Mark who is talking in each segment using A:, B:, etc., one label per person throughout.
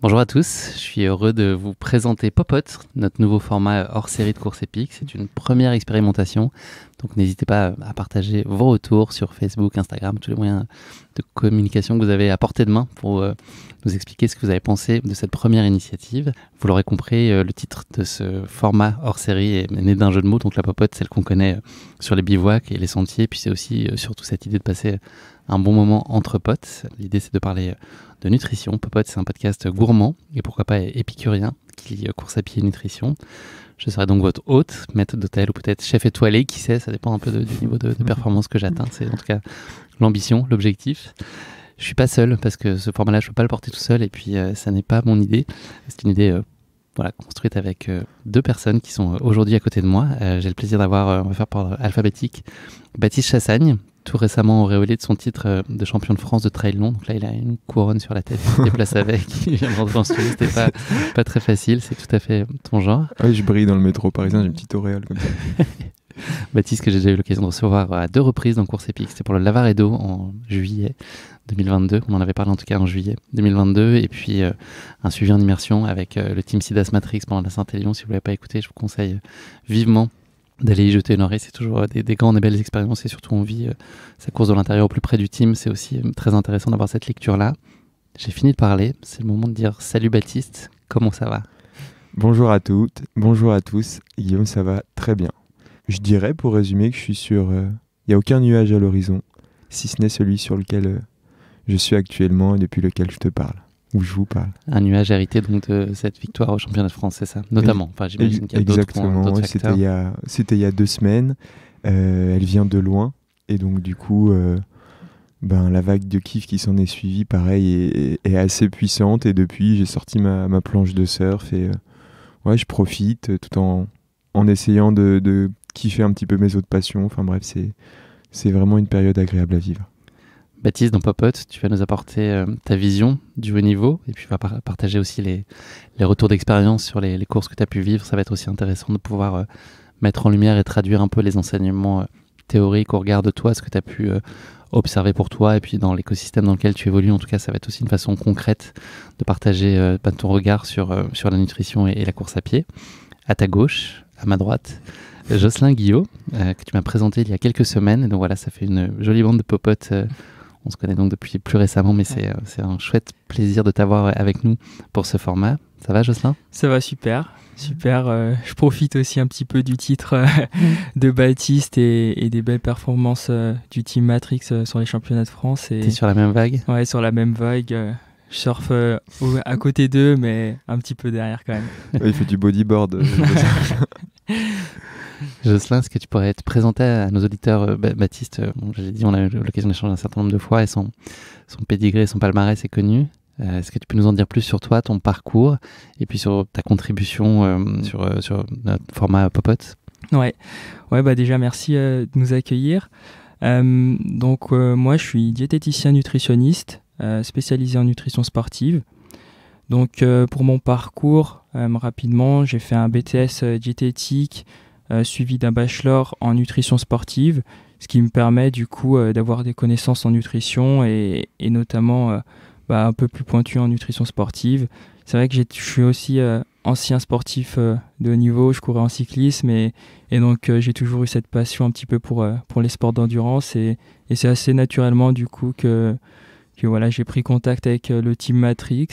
A: Bonjour à tous, je suis heureux de vous présenter Popote, notre nouveau format hors série de course épique. C'est une première expérimentation, donc n'hésitez pas à partager vos retours sur Facebook, Instagram, tous les moyens de communication que vous avez à portée de main pour nous expliquer ce que vous avez pensé de cette première initiative. Vous l'aurez compris, le titre de ce format hors série est né d'un jeu de mots, donc la Popote, celle qu'on connaît sur les bivouacs et les sentiers, puis c'est aussi surtout cette idée de passer un bon moment entre potes. L'idée c'est de parler de nutrition. Popote, c'est un podcast gourmand et pourquoi pas épicurien qui lie course à pied et nutrition. Je serai donc votre hôte, maître d'hôtel ou peut-être chef étoilé, qui sait, ça dépend un peu du niveau de performance que j'atteins. C'est en tout cas l'ambition, l'objectif. Je suis pas seul parce que ce format-là, je peux pas le porter tout seul et puis ça n'est pas mon idée. C'est une idée construite avec deux personnes qui sont aujourd'hui à côté de moi. J'ai le plaisir d'avoir, on va faire par alphabétique, Baptiste Chassagne, tout récemment auréolé de son titre de champion de France de trail long. Donc là, il a une couronne sur la tête, il se déplace avec, il vient de rentrer dans ce studio, c'était pas très facile, c'est tout à fait ton genre.
B: Oui, je brille dans le métro parisien, j'ai une petite auréole comme ça.
A: Baptiste, que j'ai déjà eu l'occasion de recevoir à 2 reprises dans Course Épique. C'était pour le Lavaredo en juillet 2022. On en avait parlé en tout cas en juillet 2022. Et puis un suivi en immersion avec le team Sidas Matrix pendant la Saint-Élion. Si vous ne l'avez pas écouté, je vous conseille vivement d'aller y jeter une oreille. C'est toujours des grandes et belles expériences. Et surtout, on vit sa course de l'intérieur au plus près du team. C'est aussi très intéressant d'avoir cette lecture-là. J'ai fini de parler. C'est le moment de dire salut Baptiste. Comment ça va ?
B: Bonjour à toutes, bonjour à tous. Guillaume, ça va très bien. Je dirais, pour résumer, que je suis sur... Il n'y a aucun nuage à l'horizon, si ce n'est celui sur lequel je suis actuellement et depuis lequel je te parle, ou je vous parle.
A: Un nuage hérité donc de cette victoire au championnat de France, c'est ça ? Notamment. Enfin, j'imagine qu'il y a d'autres facteurs.
B: C'était il y a 2 semaines. Elle vient de loin. Et donc, du coup, la vague de kiff qui s'en est suivie, pareil, est assez puissante. Et depuis, j'ai sorti ma planche de surf et je profite tout en essayant de kiffer un petit peu mes autres passions. Enfin bref, c'est vraiment une période agréable à vivre.
A: Baptiste, dans Popote, tu vas nous apporter ta vision du haut niveau et puis tu vas partager aussi les retours d'expérience sur les courses que tu as pu vivre. Ça va être aussi intéressant de pouvoir mettre en lumière et traduire un peu les enseignements théoriques au regard de toi, ce que tu as pu observer pour toi et puis dans l'écosystème dans lequel tu évolues. En tout cas, ça va être aussi une façon concrète de partager ton regard sur la nutrition et la course à pied. À ta gauche, à ma droite, Jocelyn Guillot, que tu m'as présenté il y a quelques semaines. Et donc voilà, ça fait une jolie bande de popotes. On se connaît donc depuis plus récemment, mais c'est un chouette plaisir de t'avoir avec nous pour ce format. Ça va, Jocelyn ?
C: Ça va super. Je profite aussi un petit peu du titre de Baptiste et des belles performances du Team Matrix sur les championnats de France.
A: T'es sur la même vague ?
C: Ouais, sur la même vague. Je surfe à côté d'eux, mais un petit peu derrière quand même.
B: Il fait du bodyboard.
A: Jocelyn, est-ce que tu pourrais te présenter à nos auditeurs Baptiste, j'ai dit, on a eu l'occasion d'échanger un certain nombre de fois et son pédigré, son palmarès est connu. Est-ce que tu peux nous en dire plus sur toi, ton parcours et puis sur ta contribution sur notre format Popote ?
C: Ouais, déjà merci de nous accueillir. Moi, je suis diététicien nutritionniste spécialisé en nutrition sportive. Donc pour mon parcours, rapidement, j'ai fait un BTS diététique suivi d'un bachelor en nutrition sportive, ce qui me permet du coup d'avoir des connaissances en nutrition et notamment un peu plus pointu en nutrition sportive. C'est vrai que je suis aussi ancien sportif de haut niveau, je courais en cyclisme et donc j'ai toujours eu cette passion un petit peu pour les sports d'endurance et c'est assez naturellement du coup que voilà, j'ai pris contact avec le Team Matrix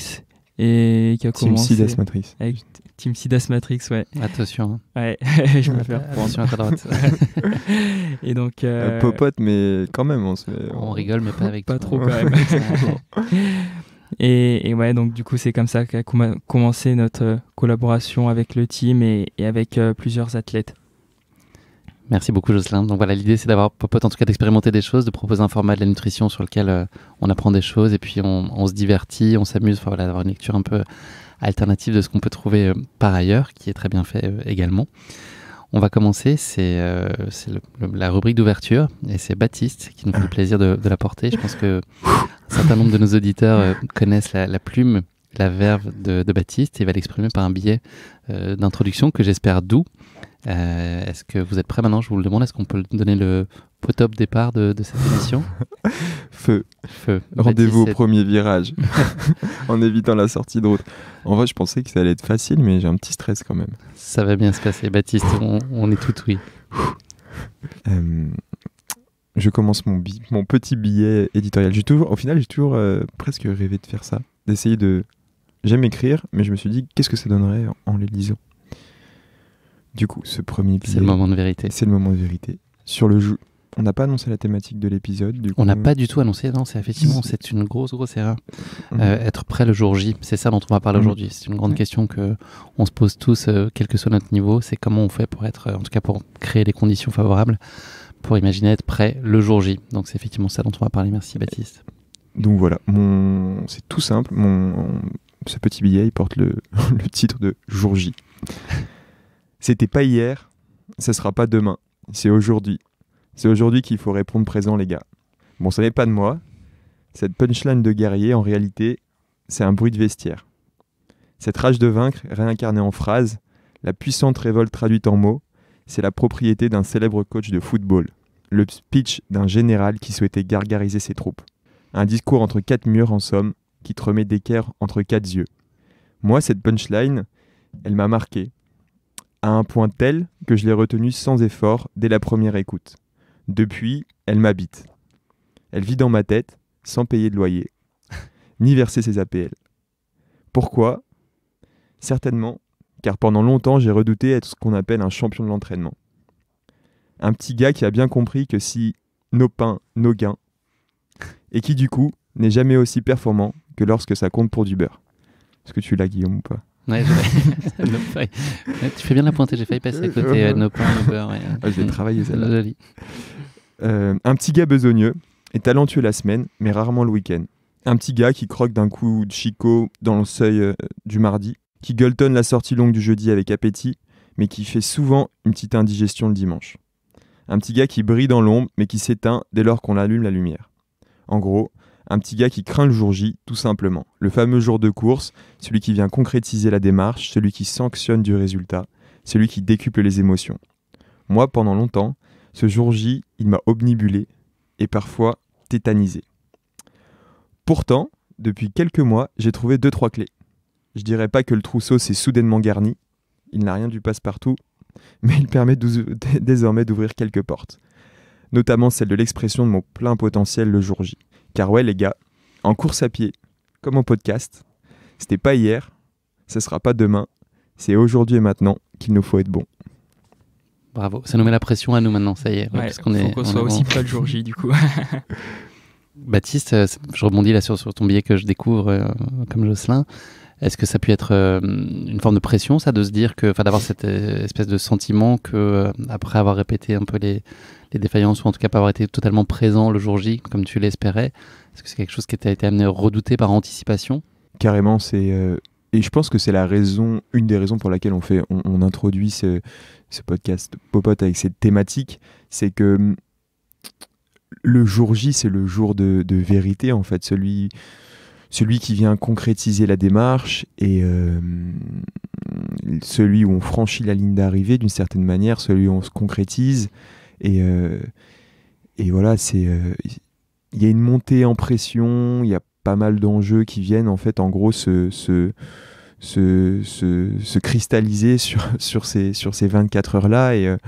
C: et qui a commencé...
B: Team Sidas Matrix.
C: Avec Team Sidas Matrix, ouais.
A: Attention.
C: Ouais, je me fais
A: attention à ta droite.
C: Et donc...
B: Popote, mais quand même,
A: on rigole, mais pas avec
C: pas
A: toi.
C: trop quand même. Et ouais, donc du coup, c'est comme ça qu'a commencé notre collaboration avec le team et avec plusieurs athlètes.
A: Merci beaucoup Jocelyn. Donc voilà, l'idée c'est d'avoir Popote, en tout cas d'expérimenter des choses, de proposer un format de la nutrition sur lequel on apprend des choses et puis on se divertit, on s'amuse, enfin, voilà, d'avoir une lecture un peu alternative de ce qu'on peut trouver par ailleurs, qui est très bien fait également. On va commencer, c'est la rubrique d'ouverture et c'est Baptiste qui nous fait le plaisir de la porter. Je pense que un certain nombre de nos auditeurs connaissent la plume, la verve de Baptiste et va l'exprimer par un billet d'introduction que j'espère doux. Est-ce que vous êtes prêts maintenant ? Je vous le demande. Est-ce qu'on peut donner le top départ de cette émission ?
B: Feu.
A: Feu.
B: Rendez-vous au
A: Baptiste,
B: premier virage, en évitant la sortie de route. En vrai, je pensais que ça allait être facile, mais j'ai un petit stress quand même.
A: ça va bien se passer. Baptiste, on est tout oui.
B: Je commence mon petit billet éditorial. Au final, j'ai toujours presque rêvé de faire ça, d'essayer de... J'aime écrire, mais je me suis dit, qu'est-ce que ça donnerait en les lisant? Du coup, ce premier billet...
A: C'est le moment de vérité.
B: C'est le moment de vérité. Sur le jeu, on n'a pas annoncé la thématique de l'épisode. Du coup,
A: On n'a pas du tout annoncé, non, c'est une grosse erreur. Être prêt le jour J, c'est ça dont on va parler aujourd'hui. C'est une grande question qu'on se pose tous, quel que soit notre niveau. C'est comment on fait pour être, en tout cas pour créer les conditions favorables, pour imaginer être prêt le jour J. Donc c'est effectivement ça dont on va parler. Merci Baptiste.
B: Donc voilà, c'est tout simple. Ce petit billet, il porte le titre de Jour J. C'était pas hier, ça sera pas demain, c'est aujourd'hui. C'est aujourd'hui qu'il faut répondre présent, les gars. Bon, ça n'est pas de moi. Cette punchline de guerrier, en réalité, c'est un bruit de vestiaire. Cette rage de vaincre, réincarnée en phrase, la puissante révolte traduite en mots, c'est la propriété d'un célèbre coach de football. Le speech d'un général qui souhaitait gargariser ses troupes. Un discours entre quatre murs, en somme, qui te remet d'équerre entre quatre yeux. Moi, cette punchline, elle m'a marqué, à un point tel que je l'ai retenue sans effort dès la première écoute. Depuis, elle m'habite. Elle vit dans ma tête, sans payer de loyer, ni verser ses APL. Pourquoi ? Certainement, car pendant longtemps, j'ai redouté être ce qu'on appelle un champion de l'entraînement. Un petit gars qui a bien compris que si nos pains, nos gains, et qui du coup n'est jamais aussi performant que lorsque ça compte pour du beurre. Est-ce que tu l'as, Guillaume, ou pas ?
A: Ouais, tu fais bien la pointer, j'ai failli passer à côté nos pains, nos beurres.
B: Je vais travailler celle-là.
A: Joli.
B: Un petit gars besogneux et talentueux la semaine, mais rarement le week-end. Un petit gars qui croque d'un coup de chicot dans le seuil du mardi, qui gueuletonne la sortie longue du jeudi avec appétit, mais qui fait souvent une petite indigestion le dimanche. Un petit gars qui brille dans l'ombre, mais qui s'éteint dès lors qu'on allume la lumière. En gros, un petit gars qui craint le jour J, tout simplement. Le fameux jour de course, celui qui vient concrétiser la démarche, celui qui sanctionne du résultat, celui qui décuple les émotions. Moi, pendant longtemps, ce jour J, il m'a obnubilé et parfois tétanisé. Pourtant, depuis quelques mois, j'ai trouvé 2-3 clés. Je dirais pas que le trousseau s'est soudainement garni, il n'a rien du passe-partout, mais il permet désormais d'ouvrir quelques portes. Notamment celle de l'expression de mon plein potentiel le jour J. Car ouais les gars, en course à pied, comme en podcast, c'était pas hier, ce sera pas demain, c'est aujourd'hui et maintenant qu'il nous faut être bon.
A: Bravo, ça nous met la pression à nous maintenant, ça y est.
C: Ouais,
A: parce
C: faut qu'on soit aussi près le jour J du coup.
A: Baptiste, je rebondis là sur ton billet que je découvre comme Jocelyn. Est-ce que ça a pu être une forme de pression, ça, de se dire que, d'avoir cette espèce de sentiment que après avoir répété un peu les défaillances, ou en tout cas pas avoir été totalement présent le jour J comme tu l'espérais, est-ce que c'est quelque chose qui t'a été amené à redouter par anticipation ?
B: Carrément, et je pense que c'est une des raisons pour laquelle on introduit ce podcast Popote avec cette thématique, c'est que le jour J, c'est le jour de vérité, en fait, celui qui vient concrétiser la démarche et celui où on franchit la ligne d'arrivée d'une certaine manière, celui où on se concrétise. Et voilà, il y a une montée en pression, il y a pas mal d'enjeux qui viennent en fait en gros se cristalliser sur ces 24 heures-là et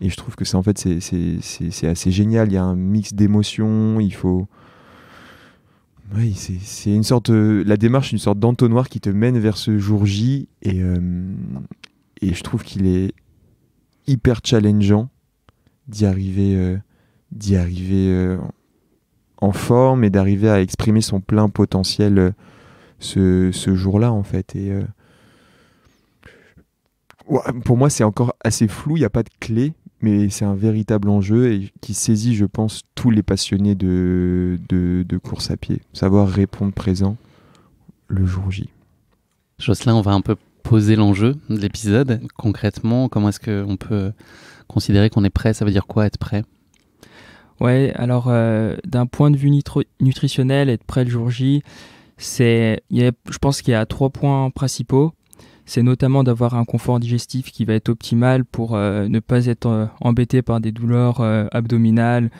B: je trouve que c'est assez génial. Il y a un mix d'émotions, oui, c'est une sorte la démarche, une sorte d'entonnoir qui te mène vers ce jour J et je trouve qu'il est hyper challengeant d'y arriver en forme et d'arriver à exprimer son plein potentiel ce jour-là en fait. Et pour moi c'est encore assez flou, il n'y a pas de clé, mais c'est un véritable enjeu et qui saisit, je pense, tous les passionnés de course à pied. Savoir répondre présent le jour J.
A: Jocelyn, on va un peu poser l'enjeu de l'épisode. Concrètement, comment est-ce qu'on peut considérer qu'on est prêt ? Ça veut dire quoi, être prêt ?
C: Ouais, alors d'un point de vue nutritionnel, être prêt le jour J, je pense qu'il y a 3 points principaux. C'est notamment d'avoir un confort digestif qui va être optimal pour ne pas être embêté par des douleurs abdominales,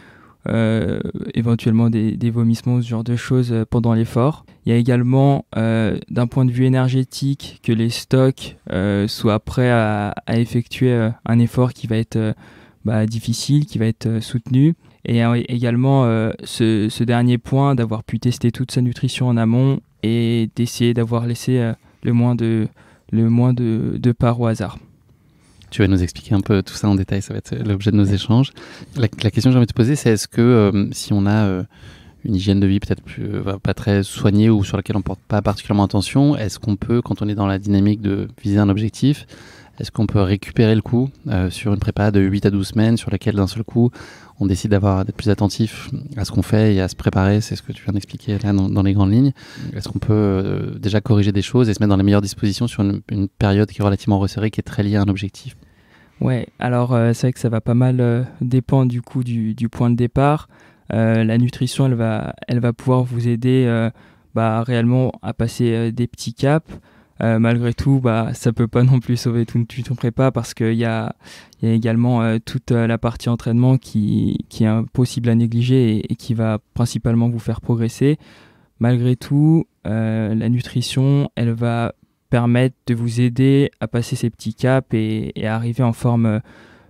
C: éventuellement des vomissements, ce genre de choses pendant l'effort. Il y a également, d'un point de vue énergétique, que les stocks soient prêts à effectuer un effort qui va être difficile, qui va être soutenu. Et également, ce dernier point, d'avoir pu tester toute sa nutrition en amont et d'essayer d'avoir laissé le moins de part au hasard.
A: Tu vas nous expliquer un peu tout ça en détail, ça va être l'objet de nos échanges. La question que j'ai envie de te poser, c'est est-ce que si on a une hygiène de vie peut-être pas très soignée ou sur laquelle on ne porte pas particulièrement attention, est-ce qu'on peut, quand on est dans la dynamique de viser un objectif, est-ce qu'on peut récupérer le coup sur une prépa de 8 à 12 semaines sur laquelle d'un seul coup on décide d'être plus attentif à ce qu'on fait et à se préparer, c'est ce que tu viens d'expliquer là dans les grandes lignes. Est-ce qu'on peut déjà corriger des choses et se mettre dans les meilleures dispositions sur une période qui est relativement resserrée, qui est très liée à un objectif?
C: Ouais, alors c'est vrai que ça va pas mal dépendre du coup du point de départ. La nutrition, elle va pouvoir vous aider réellement à passer des petits caps. Malgré tout, ça peut pas non plus sauver tout ton prépa parce qu'il y a également toute la partie entraînement qui est impossible à négliger et qui va principalement vous faire progresser. Malgré tout, la nutrition, elle va permettre de vous aider à passer ces petits caps et à arriver en forme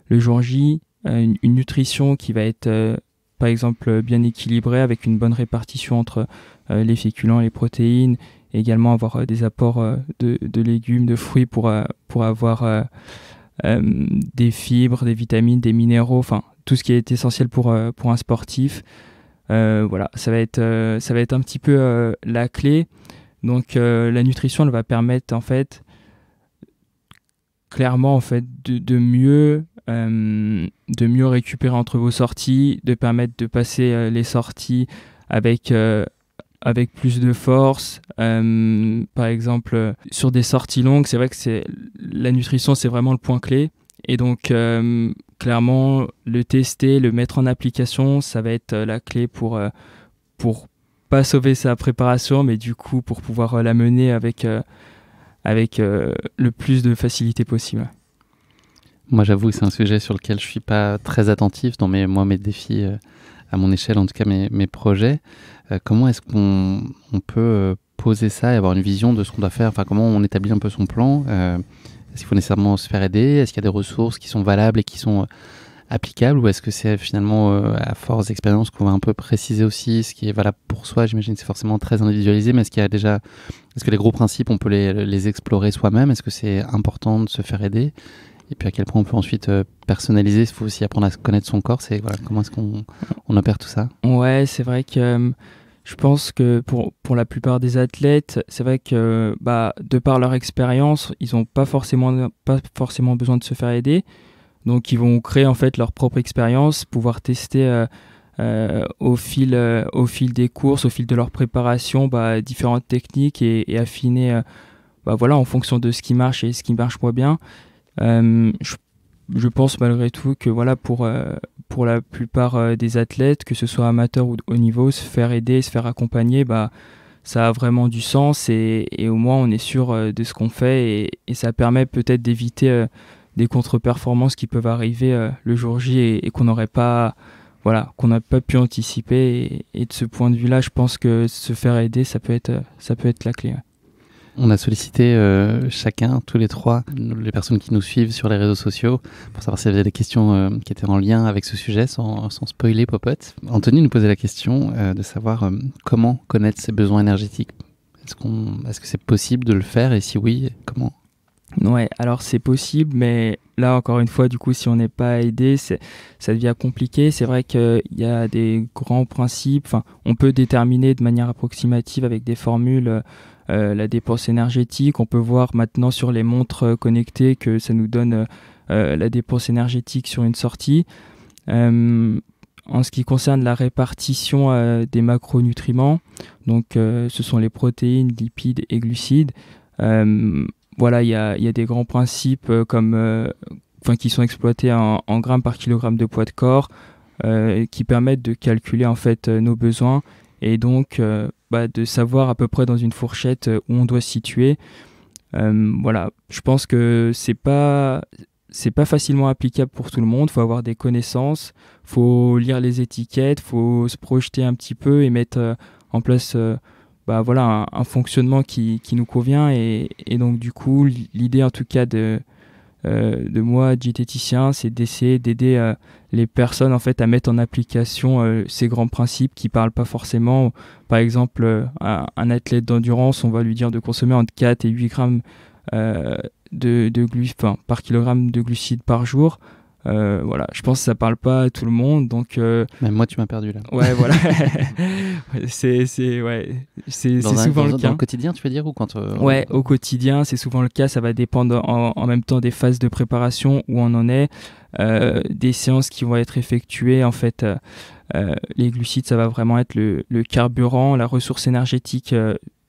C: le jour J. Une nutrition qui va être par exemple bien équilibrée avec une bonne répartition entre les féculents et les protéines. Et également avoir des apports de légumes, de fruits pour avoir des fibres, des vitamines, des minéraux, enfin tout ce qui est essentiel pour un sportif. Voilà, ça va être un petit peu la clé. Donc la nutrition, elle va permettre en fait clairement en fait de mieux récupérer entre vos sorties, de permettre de passer les sorties avec plus de force. Par exemple, sur des sorties longues, c'est vrai que la nutrition, c'est vraiment le point clé. Et donc, clairement, le tester, le mettre en application, ça va être la clé pour pas sauver sa préparation, mais du coup, pour pouvoir la mener avec le plus de facilité possible.
A: Moi, j'avoue que c'est un sujet sur lequel je suis pas très attentif dans mes défis à mon échelle, en tout cas mes projets. Comment est-ce qu'on peut poser ça et avoir une vision de ce qu'on doit faire? Enfin, comment on établit un peu son plan? Est-ce qu'il faut nécessairement se faire aider? Est-ce qu'il y a des ressources qui sont valables et qui sont applicables? Ou est-ce que c'est finalement à force d'expérience qu'on va un peu préciser aussi ce qui est valable pour soi? J'imagine que c'est forcément très individualisé, mais est-ce que les gros principes, on peut les explorer soi-même? Est-ce que c'est important de se faire aider? Et puis à quel point on peut ensuite personnaliser? Il faut aussi apprendre à connaître son corps. Comment est-ce qu'on opère tout ça? Ouais,
C: c'est vrai que je pense que pour la plupart des athlètes, c'est vrai que de par leur expérience, ils n'ont pas forcément besoin de se faire aider. Donc ils vont créer en fait leur propre expérience, pouvoir tester au fil des courses, au fil de leur préparation, différentes techniques et affiner en fonction de ce qui marche et ce qui marche moins bien. Je pense malgré tout que pour la plupart des athlètes, que ce soit amateurs ou haut niveau, se faire aider, se faire accompagner, ça a vraiment du sens et au moins on est sûr de ce qu'on fait et ça permet peut-être d'éviter des contre-performances qui peuvent arriver le jour J et qu'on n'aurait pas pu anticiper et de ce point de vue-là, je pense que se faire aider, ça peut être la clé. Ouais.
A: On a sollicité chacun, tous les trois, les personnes qui nous suivent sur les réseaux sociaux, pour savoir s'il y avait des questions qui étaient en lien avec ce sujet, sans spoiler Popote. Anthony nous posait la question de savoir comment connaître ses besoins énergétiques. Est-ce que c'est possible de le faire et si oui, comment?
C: Ouais, alors c'est possible, mais là encore une fois, du coup, si on n'est pas aidé, ça devient compliqué. C'est vrai qu'il y a des grands principes. Enfin, on peut déterminer de manière approximative avec des formules la dépense énergétique. On peut voir maintenant sur les montres connectées que ça nous donne la dépense énergétique sur une sortie. En ce qui concerne la répartition des macronutriments, donc ce sont les protéines, lipides et glucides. Il y a des grands principes qui sont exploités en grammes par kilogramme de poids de corps qui permettent de calculer en fait nos besoins et donc de savoir à peu près dans une fourchette où on doit se situer. Je pense que c'est pas c'est pas facilement applicable pour tout le monde. Faut avoir des connaissances, faut lire les étiquettes, faut se projeter un petit peu et mettre en place voilà, un fonctionnement qui nous convient. Et donc, du coup, l'idée, en tout cas, de moi, diététicien, c'est d'essayer d'aider les personnes en fait, à mettre en application ces grands principes qui ne parlent pas forcément. Par exemple, un athlète d'endurance, on va lui dire de consommer entre 4 et 8 grammes par kilogramme de glucides par jour. Voilà, je pense que ça parle pas à tout le monde, donc
A: même moi tu m'as perdu là.
C: Ouais, voilà. c'est souvent le cas.
A: Dans le quotidien, tu veux dire, ou quand
C: Ouais, au quotidien, c'est souvent le cas. Ça va dépendre en même temps des phases de préparation où on en est, des séances qui vont être effectuées. En fait, les glucides, ça va vraiment être le carburant, la ressource énergétique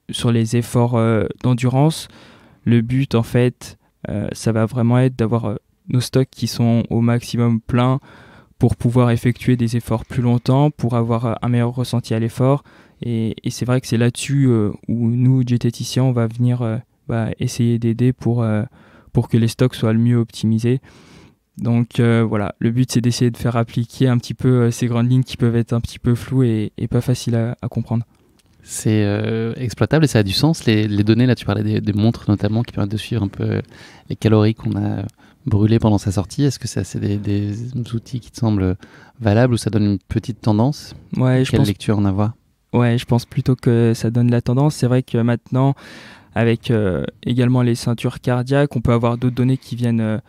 C: sur les efforts d'endurance. Le but, en fait, ça va vraiment être d'avoir nos stocks qui sont au maximum pleins pour pouvoir effectuer des efforts plus longtemps, pour avoir un meilleur ressenti à l'effort. Et c'est vrai que c'est là-dessus où nous, diététiciens, on va venir essayer d'aider pour que les stocks soient le mieux optimisés. Donc voilà, le but c'est d'essayer de faire appliquer un petit peu ces grandes lignes qui peuvent être un petit peu floues et pas faciles à comprendre.
A: C'est exploitable et ça a du sens. Les données, là tu parlais des montres notamment qui permettent de suivre un peu les calories qu'on a brûlées pendant sa sortie. Est-ce que c'est des outils qui te semblent valables ou ça donne une petite tendance? Quelle lecture en avoir?
C: Ouais, je pense plutôt que ça donne la tendance. C'est vrai que maintenant, avec également les ceintures cardiaques, on peut avoir d'autres données qui viennent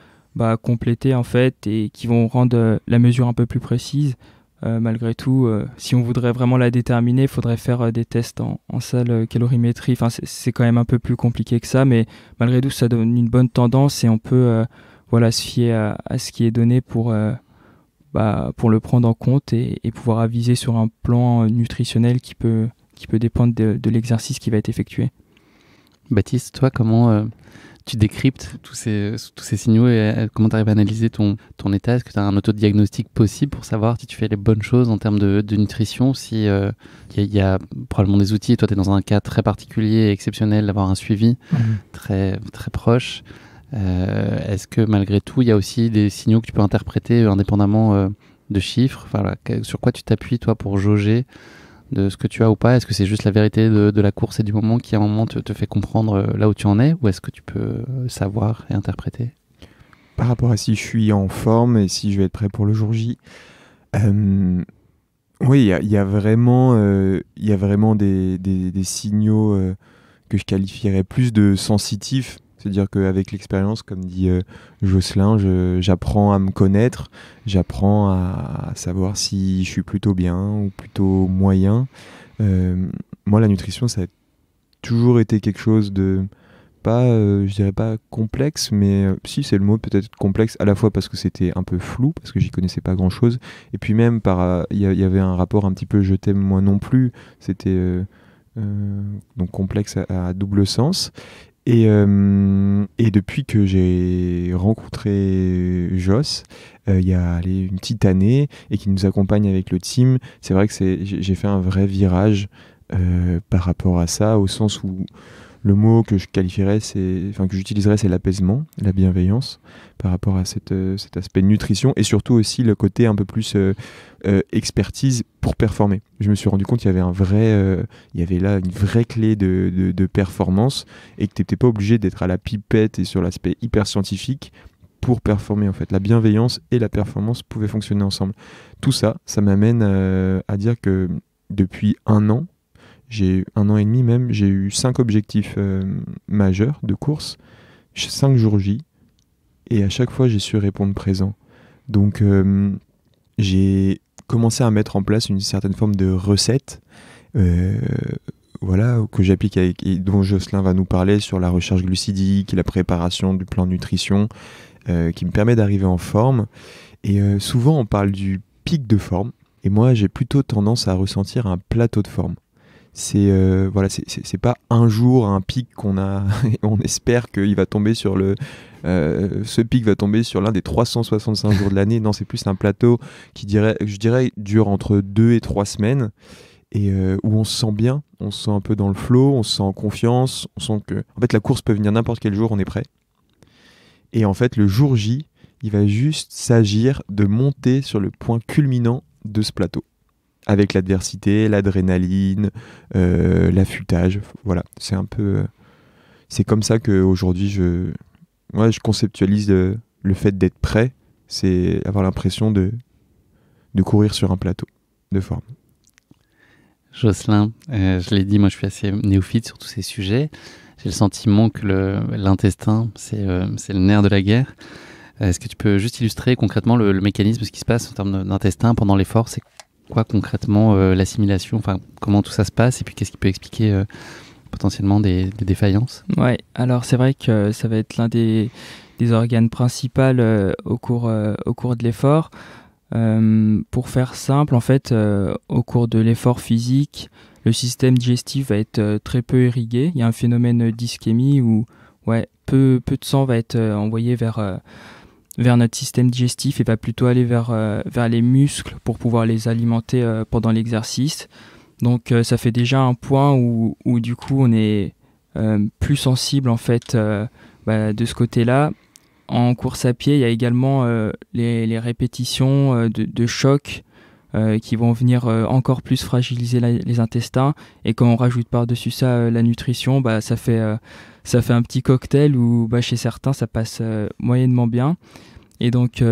C: compléter en fait et qui vont rendre la mesure un peu plus précise. Malgré tout, si on voudrait vraiment la déterminer, il faudrait faire des tests en salle calorimétrie. Enfin, c'est quand même un peu plus compliqué que ça, mais malgré tout, ça donne une bonne tendance et on peut se fier à ce qui est donné pour le prendre en compte et pouvoir aviser sur un plan nutritionnel qui peut dépendre de l'exercice qui va être effectué.
A: Baptiste, toi, comment tu décryptes tous ces signaux et comment tu arrives à analyser ton état? Est-ce que tu as un autodiagnostic possible pour savoir si tu fais les bonnes choses en termes de nutrition? Si y a probablement des outils, et toi tu es dans un cas très particulier et exceptionnel d'avoir un suivi très, très proche. Est-ce que malgré tout, il y a aussi des signaux que tu peux interpréter indépendamment de chiffres? Voilà, sur quoi tu t'appuies toi pour jauger de ce que tu as ou pas? Est-ce que c'est juste la vérité de la course et du moment qui à un moment te fait comprendre là où tu en es, ou est-ce que tu peux savoir et interpréter?
B: Par rapport à si je suis en forme et si je vais être prêt pour le jour J, oui, il y a vraiment des signaux que je qualifierais plus de sensitifs. C'est-à-dire qu'avec l'expérience, comme dit Jocelyn, j'apprends à me connaître, j'apprends à savoir si je suis plutôt bien ou plutôt moyen. Moi, la nutrition, ça a toujours été quelque chose de je dirais pas complexe, mais si, c'est le mot, peut-être complexe, à la fois parce que c'était un peu flou, parce que j'y connaissais pas grand-chose, et puis même il y avait un rapport un petit peu je t'aime moi non plus, c'était donc complexe à double sens. Et depuis que j'ai rencontré Joss, il y a une petite année, et qui nous accompagne avec le team, c'est vrai que j'ai fait un vrai virage par rapport à ça, au sens où le mot que je qualifierais, que j'utiliserais, c'est l'apaisement, la bienveillance, par rapport à cet aspect nutrition, et surtout aussi le côté un peu plus expertise pour performer. Je me suis rendu compte qu'il y avait il y avait là une vraie clé de performance, et que tu n'étais pas obligé d'être à la pipette et sur l'aspect hyper scientifique pour performer en fait. La bienveillance et la performance pouvaient fonctionner ensemble. Tout ça, ça m'amène à dire que depuis un an et demi même, j'ai eu 5 objectifs majeurs de course, 5 jours J, et à chaque fois j'ai su répondre présent. Donc j'ai commencé à mettre en place une certaine forme de recette que j'applique et dont Jocelyn va nous parler sur la recharge glucidique, la préparation du plan nutrition, qui me permet d'arriver en forme. Et souvent on parle du pic de forme, et moi j'ai plutôt tendance à ressentir un plateau de forme. C'est pas un jour un pic qu'on a et on espère qu'il va tomber sur ce pic va tomber sur l'un des 365 jours de l'année. Non, c'est plus un plateau qui je dirais dure entre 2 et 3 semaines, et où on se sent bien, on se sent un peu dans le flow, on se sent en confiance, on sent que en fait la course peut venir n'importe quel jour, on est prêt. Et en fait le jour J, il va juste s'agir de monter sur le point culminant de ce plateau. Avec l'adversité, l'adrénaline, l'affûtage. Voilà, c'est un peu... c'est comme ça qu'aujourd'hui, je conceptualise le fait d'être prêt. C'est avoir l'impression de courir sur un plateau de forme.
A: Jocelyn, je l'ai dit, moi je suis assez néophyte sur tous ces sujets. J'ai le sentiment que l'intestin, c'est le nerf de la guerre. Est-ce que tu peux juste illustrer concrètement le mécanisme de ce qui se passe en termes d'intestin pendant l'effort? C'est quoi concrètement l'assimilation, enfin, comment tout ça se passe et puis qu'est-ce qui peut expliquer potentiellement des défaillances?
C: Ouais, alors c'est vrai que ça va être l'un des organes principaux au cours de l'effort. Pour faire simple, en fait, au cours de l'effort physique, le système digestif va être très peu irrigué. Il y a un phénomène d'ischémie où peu de sang va être envoyé vers notre système digestif et va plutôt aller vers les muscles pour pouvoir les alimenter pendant l'exercice. Donc ça fait déjà un point où du coup on est plus sensible en fait de ce côté-là. En course à pied, il y a également les répétitions de chocs qui vont venir encore plus fragiliser les intestins. Et quand on rajoute par-dessus ça la nutrition, ça fait un petit cocktail où chez certains ça passe moyennement bien. Et donc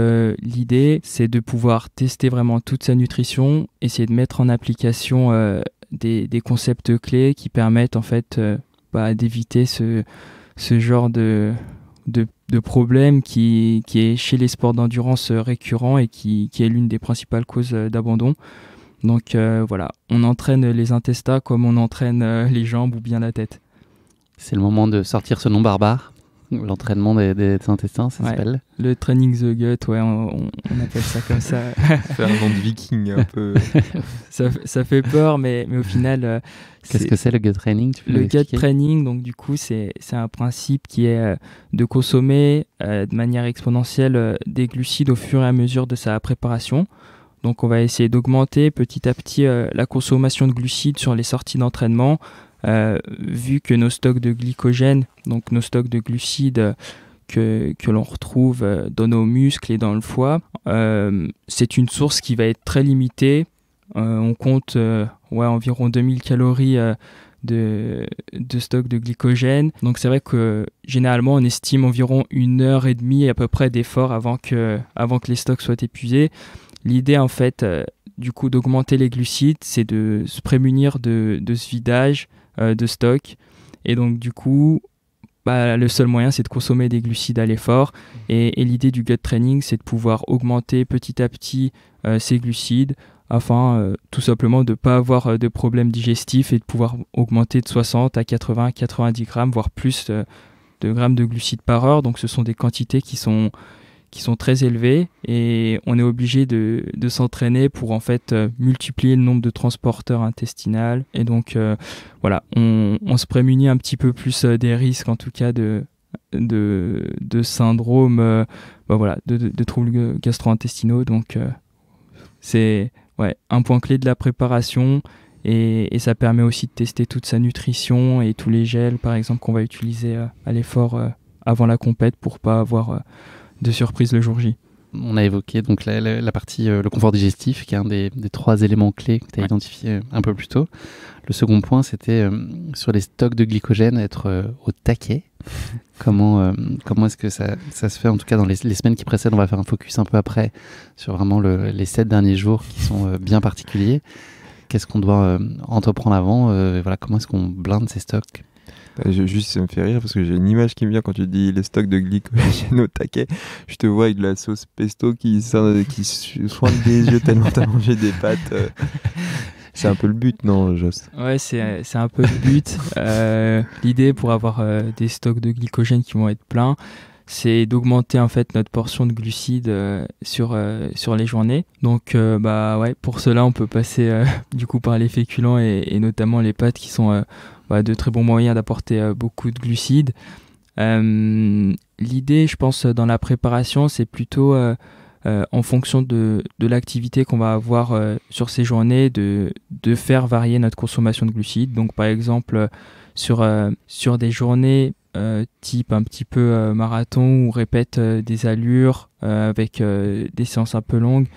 C: l'idée, c'est de pouvoir tester vraiment toute sa nutrition, essayer de mettre en application des concepts clés qui permettent en fait d'éviter ce genre de problème qui est chez les sports d'endurance récurrent et qui est l'une des principales causes d'abandon. Donc voilà, on entraîne les intestins comme on entraîne les jambes ou bien la tête.
A: C'est le moment de sortir ce nom barbare, l'entraînement des intestins, ça s'appelle
C: le training the gut, on appelle ça comme ça.
B: Faire un nom de viking un peu.
C: ça fait peur, mais au final...
A: Qu'est-ce que c'est le gut training?
C: Le gut training, donc du coup, c'est un principe qui est de consommer de manière exponentielle des glucides au fur et à mesure de sa préparation. Donc on va essayer d'augmenter petit à petit la consommation de glucides sur les sorties d'entraînement, vu que nos stocks de glycogène, donc nos stocks de glucides que l'on retrouve dans nos muscles et dans le foie, c'est une source qui va être très limitée. On compte environ 2000 calories de stock de glycogène. Donc c'est vrai que généralement on estime environ 1h30 à peu près d'effort avant que les stocks soient épuisés. L'idée en fait du coup d'augmenter les glucides, c'est de se prémunir de ce vidage de stock. Et donc du coup le seul moyen c'est de consommer des glucides à l'effort. Et l'idée du gut training, c'est de pouvoir augmenter petit à petit ces glucides afin tout simplement de ne pas avoir de problèmes digestifs et de pouvoir augmenter de 60 à 80, 90 grammes, voire plus de grammes de glucides par heure. Donc ce sont des quantités qui sont très élevées et on est obligé de s'entraîner pour en fait multiplier le nombre de transporteurs intestinaux. Et donc voilà, on se prémunit un petit peu plus des risques en tout cas de syndrome, de troubles gastro-intestinaux. Donc c'est un point clé de la préparation et ça permet aussi de tester toute sa nutrition et tous les gels par exemple qu'on va utiliser à l'effort avant la compète pour pas avoir de surprise le jour J.
A: On a évoqué donc la partie le confort digestif qui est un des 3 éléments clés que tu as identifié un peu plus tôt. Le second point, c'était sur les stocks de glycogène, être au taquet. Comment est-ce que ça se fait, en tout cas dans les semaines qui précèdent? On va faire un focus un peu après sur vraiment les 7 derniers jours qui sont bien particuliers. Qu'est-ce qu'on doit entreprendre avant? Comment est-ce qu'on blinde ces stocks?
B: Juste, ça me fait rire parce que j'ai une image qui me vient quand tu dis les stocks de glycogène au taquet. Je te vois avec de la sauce pesto qui soigne des yeux tellement t'as mangé des pâtes. C'est un peu le but, non, Joss? Ouais,
C: c'est un peu le but. L'idée pour avoir des stocks de glycogène qui vont être pleins, c'est d'augmenter en fait notre portion de glucides sur les journées. Donc pour cela, on peut passer du coup par les féculents et notamment les pâtes qui sont de très bons moyens d'apporter beaucoup de glucides. L'idée, je pense, dans la préparation, c'est plutôt en fonction de l'activité qu'on va avoir sur ces journées, de faire varier notre consommation de glucides. Donc par exemple, sur des journées type un petit peu marathon, où on répète des allures avec des séances un peu longues.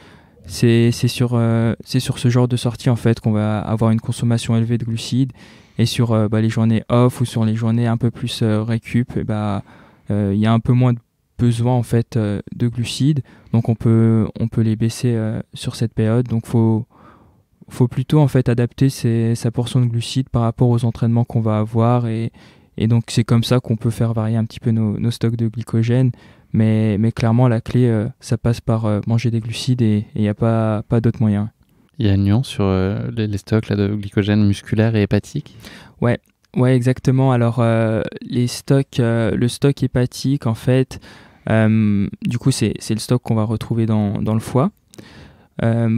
C: C'est sur ce genre de sortie en fait qu'on va avoir une consommation élevée de glucides. Et sur les journées off ou sur les journées un peu plus récup, il y a un peu moins de besoin en fait de glucides. Donc on peut les baisser sur cette période. Donc faut plutôt en fait adapter sa portion de glucides par rapport aux entraînements qu'on va avoir, et donc c'est comme ça qu'on peut faire varier un petit peu nos stocks de glycogène. Mais clairement, la clé, ça passe par manger des glucides, et il n'y a pas d'autre moyen.
A: Il y a une nuance sur les stocks là, de glycogène musculaire et hépatique?
C: Ouais, exactement. Alors, le stock hépatique, en fait, du coup, c'est le stock qu'on va retrouver dans le foie.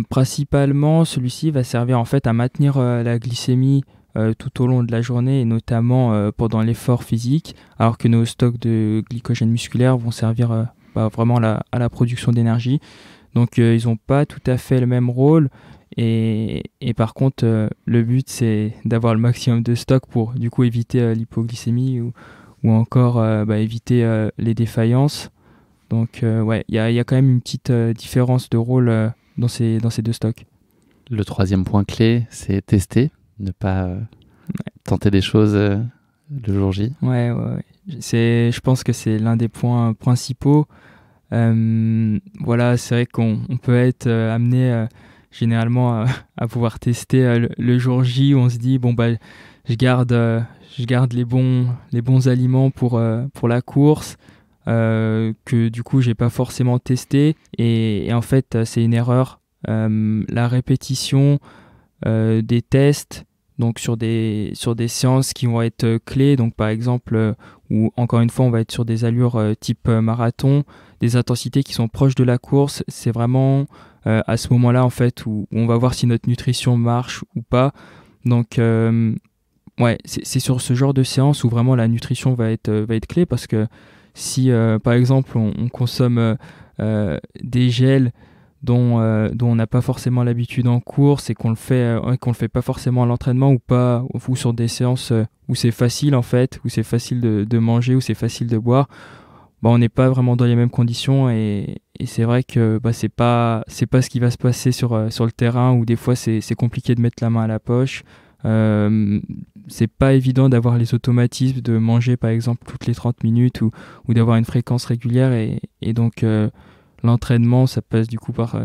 C: Principalement, celui-ci va servir en fait à maintenir la glycémie tout au long de la journée, et notamment pendant l'effort physique, alors que nos stocks de glycogène musculaire vont servir vraiment à la production d'énergie. Donc ils n'ont pas tout à fait le même rôle, et par contre le but c'est d'avoir le maximum de stock pour du coup éviter l'hypoglycémie, ou encore éviter les défaillances. Donc il y a quand même une petite différence de rôle dans ces deux stocks.
A: Le troisième point clé, c'est tester, ne pas tenter des choses le jour J.
C: Ouais. Je pense que c'est l'un des points principaux. Voilà, c'est vrai qu'on peut être amené généralement à pouvoir tester le jour J, où on se dit je garde les bons aliments pour la course, que du coup j'ai pas forcément testé, et en fait c'est une erreur. La répétition des tests, donc sur des séances qui vont être clés, donc par exemple où encore une fois on va être sur des allures type marathon, des intensités qui sont proches de la course. C'est vraiment à ce moment-là en fait où on va voir si notre nutrition marche ou pas. Donc c'est sur ce genre de séance où vraiment la nutrition va être clé, parce que si par exemple on consomme des gels dont on n'a pas forcément l'habitude en course, et qu'on le fait pas forcément à l'entraînement, ou sur des séances où c'est facile en fait, où c'est facile de manger, où c'est facile de boire, on n'est pas vraiment dans les mêmes conditions, et c'est vrai que c'est pas ce qui va se passer sur le terrain, où des fois c'est compliqué de mettre la main à la poche. C'est pas évident d'avoir les automatismes de manger par exemple toutes les 30 minutes, ou d'avoir une fréquence régulière, et donc l'entraînement, ça passe du coup par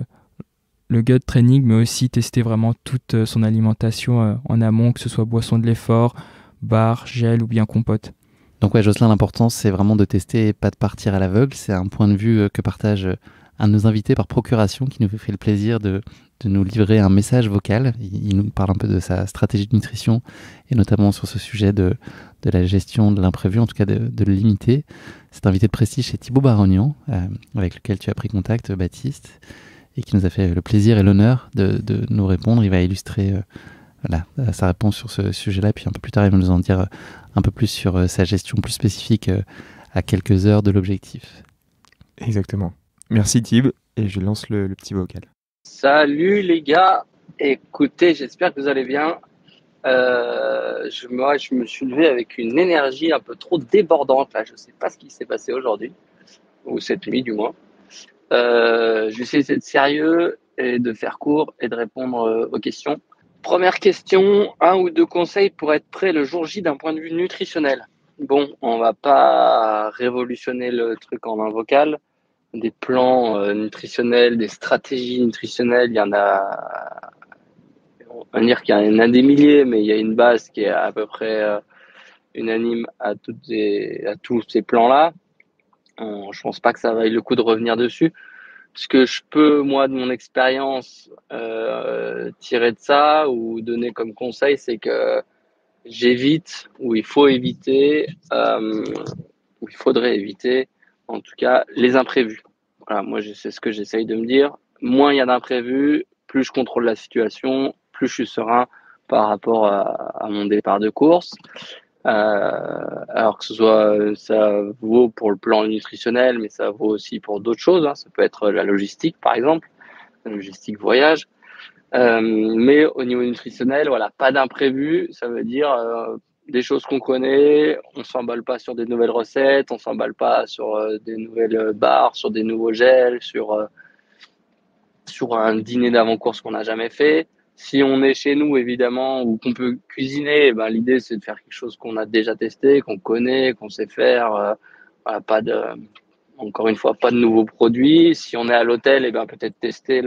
C: le gut training, mais aussi tester vraiment toute son alimentation en amont, que ce soit boisson de l'effort, bar, gel ou bien compote.
A: Donc ouais, Jocelyn, l'important c'est vraiment de tester et pas de partir à l'aveugle. C'est un point de vue que partage un de nos invités par procuration, qui nous fait le plaisir de nous livrer un message vocal. Il nous parle un peu de sa stratégie de nutrition, et notamment sur ce sujet de la gestion de l'imprévu, en tout cas de le limiter. C'est un invité de prestige chez Thibaut Barognan, avec lequel tu as pris contact, Baptiste, et qui nous a fait le plaisir et l'honneur de nous répondre. Il va illustrer sa réponse sur ce sujet-là, puis un peu plus tard il va nous en dire un peu plus sur sa gestion plus spécifique à quelques heures de l'objectif.
B: Exactement. Merci Thib, et je lance le petit vocal.
D: Salut les gars, écoutez, j'espère que vous allez bien. Je me suis levé avec une énergie un peu trop débordante là. Je ne sais pas ce qui s'est passé aujourd'hui, ou cette nuit du moins. Je vais essayer d'être sérieux et de faire court et de répondre aux questions. Première question, 1 ou 2 conseils pour être prêt le jour J d'un point de vue nutritionnel. Bon, on va pas révolutionner le truc en un vocal. Des plans nutritionnels, des stratégies nutritionnelles, il y en a, on va dire qu'il y en a des milliers, mais il y a une base qui est à peu près unanime à tous ces plans-là. Je pense pas que ça vaille le coup de revenir dessus. Ce que je peux, moi, de mon expérience, tirer de ça ou donner comme conseil, c'est que j'évite, ou il faut éviter, ou il faudrait éviter, en tout cas, les imprévus. Voilà, moi, c'est ce que j'essaye de me dire. Moins il y a d'imprévus, plus je contrôle la situation, plus je suis serein par rapport à mon départ de course. Alors que ça vaut pour le plan nutritionnel, mais ça vaut aussi pour d'autres choses, hein. Ça peut être la logistique, par exemple, la logistique voyage. Mais au niveau nutritionnel, voilà, pas d'imprévu. Ça veut dire des choses qu'on connaît, on s'emballe pas sur des nouvelles recettes, on s'emballe pas sur des nouvelles barres, sur des nouveaux gels, sur un dîner d'avant-course qu'on n'a jamais fait. Si on est chez nous, évidemment, ou qu'on peut cuisiner, ben, l'idée, c'est de faire quelque chose qu'on a déjà testé, qu'on connaît, qu'on sait faire. Voilà, encore une fois, pas de nouveaux produits. Si on est à l'hôtel, ben, peut-être tester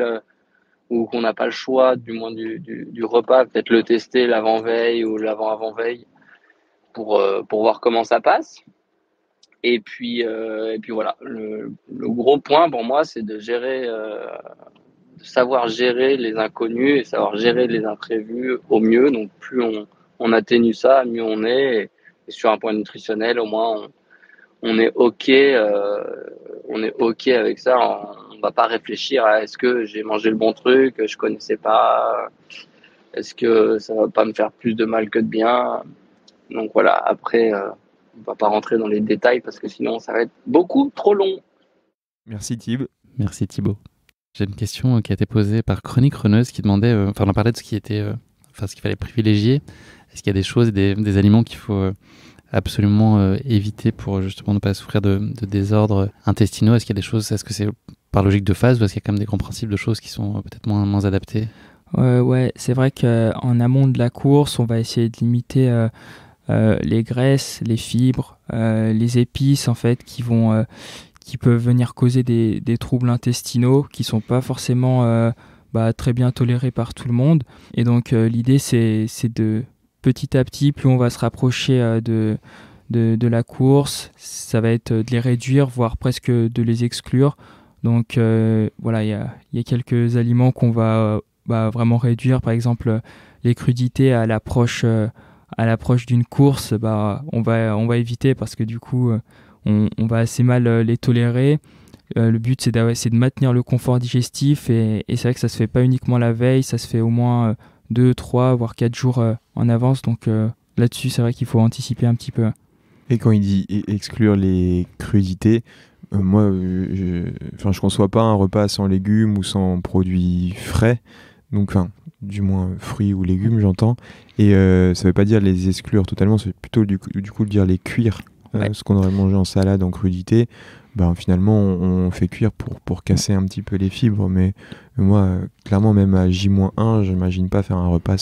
D: ou qu'on n'a pas le choix, du moins du repas, peut-être le tester l'avant-veille ou l'avant-avant-veille pour voir comment ça passe. Et puis voilà, le gros point pour moi, c'est de savoir gérer les inconnus et savoir gérer les imprévus au mieux. Donc plus on atténue ça, mieux on est. Et sur un point nutritionnel, au moins on est OK, on est OK avec ça. On va pas réfléchir à est-ce que j'ai mangé le bon truc, je connaissais pas, est-ce que ça va pas me faire plus de mal que de bien. Donc voilà, après on va pas rentrer dans les détails parce que sinon ça va être beaucoup trop long.
B: Merci Thib.
A: Merci Thibaut. J'ai une question qui a été posée par Chronique Reneuse qui demandait, on parlait de ce qu'il fallait privilégier. Est-ce qu'il y a des choses, des aliments qu'il faut absolument éviter pour justement ne pas souffrir de désordres intestinaux? Est-ce qu'il y a des choses, est-ce que c'est par logique de phase ou est-ce qu'il y a quand même des grands principes de choses qui sont peut-être moins adaptés?
C: Ouais, c'est vrai qu'en amont de la course, on va essayer de limiter les graisses, les fibres, les épices en fait qui peuvent venir causer des troubles intestinaux qui sont pas forcément très bien tolérés par tout le monde. Et donc l'idée c'est de petit à petit, plus on va se rapprocher de la course, ça va être de les réduire, voire presque de les exclure. Donc voilà, il y a quelques aliments qu'on va vraiment réduire, par exemple les crudités à l'approche d'une course, on va éviter parce que du coup on va assez mal les tolérer. Le but c'est de maintenir le confort digestif et c'est vrai que ça se fait pas uniquement la veille, ça se fait au moins 2, 3, voire 4 jours en avance. Donc là-dessus c'est vrai qu'il faut anticiper un petit peu.
B: Et quand il dit exclure les crudités, moi je conçois pas un repas sans légumes ou sans produits frais, donc du moins fruits ou légumes j'entends, et ça veut pas dire les exclure totalement, c'est plutôt du coup dire les cuire.
C: Ouais.
B: Ce qu'on aurait mangé en salade, en crudité, finalement on fait cuire pour casser un petit peu les fibres, mais moi clairement même à J-1 j'imagine pas faire un repas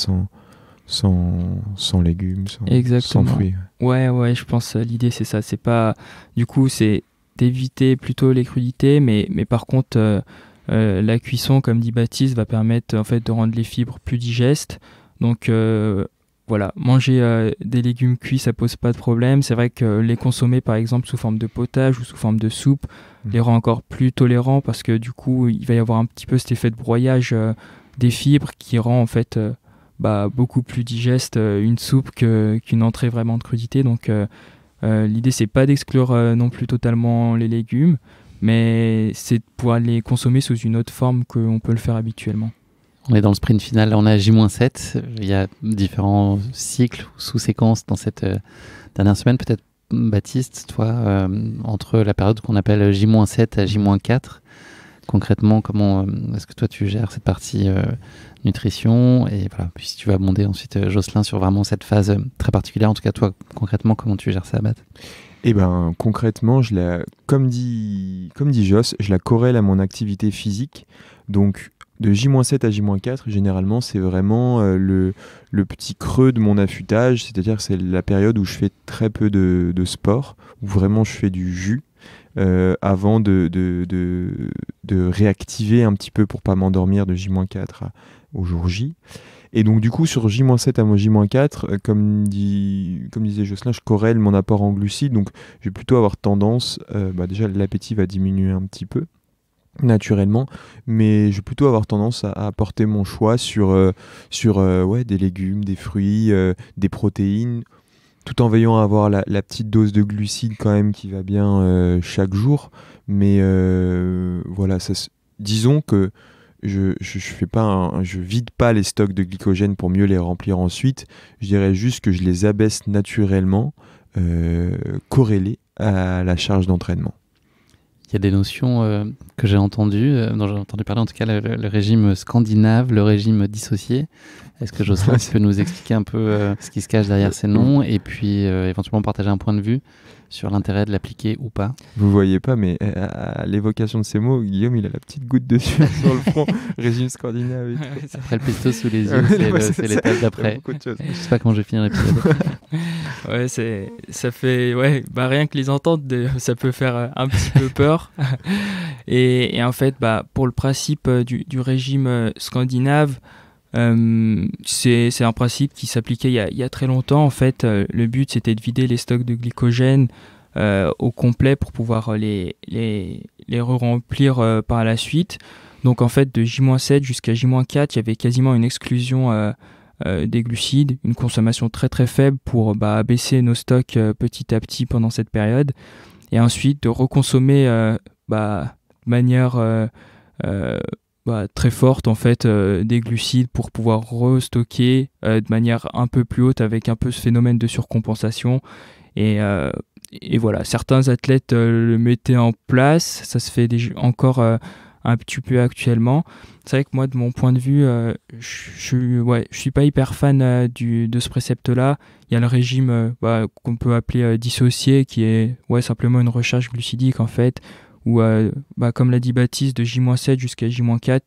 B: sans légumes, sans fruits.
C: Ouais, je pense l'idée c'est ça, c'est pas, du coup c'est d'éviter plutôt les crudités, mais par contre la cuisson, comme dit Baptiste, va permettre en fait de rendre les fibres plus digestes. Donc voilà, manger des légumes cuits, ça pose pas de problème. C'est vrai que les consommer par exemple sous forme de potage ou sous forme de soupe les rend encore plus tolérants parce que du coup il va y avoir un petit peu cet effet de broyage des fibres qui rend en fait beaucoup plus digeste une soupe qu'une entrée vraiment de crudité. Donc l'idée c'est pas d'exclure non plus totalement les légumes, mais c'est de pouvoir les consommer sous une autre forme qu'on peut le faire habituellement.
A: On est dans le sprint final, on est à J-7. Il y a différents cycles ou sous-séquences dans cette dernière semaine. Peut-être, Baptiste, toi, entre la période qu'on appelle J-7 à J-4, concrètement, comment est-ce que toi tu gères cette partie nutrition? Et voilà, puis si tu vas abonder ensuite, Jocelyn, sur vraiment cette phase très particulière. En tout cas, toi, concrètement, comment tu gères ça, Bat?
B: Concrètement, comme dit Joss, je la corrèle à mon activité physique. Donc, de J-7 à J-4, généralement, c'est vraiment le petit creux de mon affûtage, c'est-à-dire que c'est la période où je fais très peu de sport, où vraiment je fais du jus, avant de réactiver un petit peu pour pas m'endormir de J-4 au jour J. Et donc du coup sur J-7 à J-4, comme disait Jocelyn, je corrèle mon apport en glucides, donc je vais plutôt avoir tendance, déjà l'appétit va diminuer un petit peu naturellement, mais je vais plutôt avoir tendance à apporter mon choix sur des légumes, des fruits, des protéines, tout en veillant à avoir la petite dose de glucides quand même qui va bien chaque jour. Mais voilà, disons que je vide pas les stocks de glycogène pour mieux les remplir ensuite. Je dirais juste que je les abaisse naturellement, corrélés à la charge d'entraînement.
A: Il y a des notions que j'ai entendues, dont j'ai entendu parler, en tout cas le régime scandinave, le régime dissocié. Est-ce que Jocelyn peut nous expliquer un peu ce qui se cache derrière ces noms et puis éventuellement partager un point de vue sur l'intérêt de l'appliquer ou pas?
B: Vous voyez pas, mais à l'évocation de ces mots, Guillaume, il a la petite goutte de sueur sur le front, régime scandinave et tout.
A: Après le pesto sous les yeux, c'est l'étape d'après. Je sais pas comment je vais finir l'épisode.
C: Ouais, ça fait, rien que les entendre, ça peut faire un petit peu peur. Et en fait, pour le principe du régime scandinave, c'est un principe qui s'appliquait il y a très longtemps. En fait, le but, c'était de vider les stocks de glycogène au complet pour pouvoir les re-remplir par la suite. Donc, en fait, de J-7 jusqu'à J-4, il y avait quasiment une exclusion des glucides, une consommation très très faible pour abaisser nos stocks petit à petit pendant cette période. Et ensuite, de reconsommer de manière très forte en fait des glucides pour pouvoir restocker de manière un peu plus haute avec un peu ce phénomène de surcompensation et voilà, certains athlètes le mettaient en place, ça se fait encore un petit peu actuellement. C'est vrai que moi de mon point de vue je suis pas hyper fan de ce précepte là. Il y a le régime qu'on peut appeler dissocié qui est simplement une recharge glucidique en fait, où, comme l'a dit Baptiste, de J-7 jusqu'à J-4,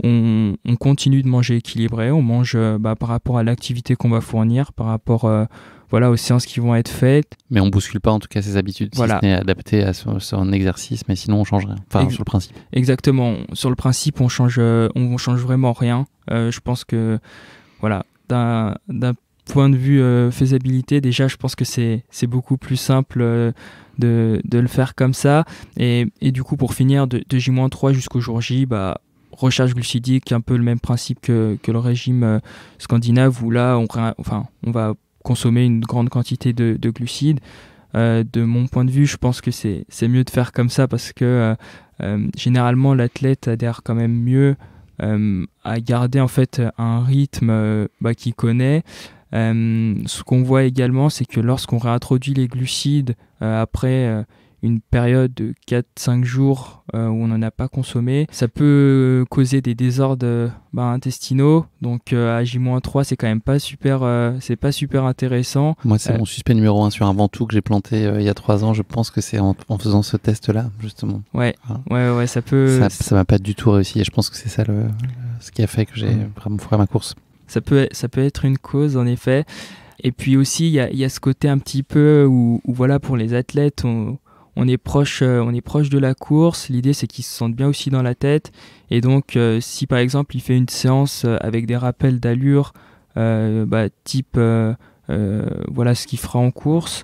C: on continue de manger équilibré, on mange par rapport à l'activité qu'on va fournir, par rapport aux séances qui vont être faites.
A: Mais on bouscule pas en tout cas ses habitudes, si ce n'est adapté à son exercice, mais sinon on change rien, sur le principe.
C: Exactement, sur le principe on change vraiment rien. Je pense que d'un point de vue faisabilité, déjà je pense que c'est beaucoup plus simple de le faire comme ça, et du coup pour finir de J-3 jusqu'au jour J, recharge glucidique, un peu le même principe que le régime scandinave, où là on va consommer une grande quantité de glucides. De mon point de vue, je pense que c'est mieux de faire comme ça parce que généralement l'athlète adhère quand même mieux à garder en fait un rythme qu'il connaît. Ce qu'on voit également, c'est que lorsqu'on réintroduit les glucides après une période de 4-5 jours où on n'en a pas consommé, ça peut causer des désordres intestinaux. Donc à J-3, c'est quand même pas super intéressant.
A: Moi, c'est mon suspect numéro 1 sur un ventoux que j'ai planté il y a 3 ans. Je pense que c'est en faisant ce test-là, justement.
C: Ouais, ça peut...
A: Ça m'a pas du tout réussi et je pense que c'est ça ce qui a fait que j'ai vraiment foiré ma course.
C: Ça peut être une cause, en effet. Et puis aussi, il y a ce côté un petit peu où pour les athlètes, on est proche de la course. L'idée, c'est qu'ils se sentent bien aussi dans la tête. Et donc, si par exemple, il fait une séance avec des rappels d'allure, type ce qu'il fera en course,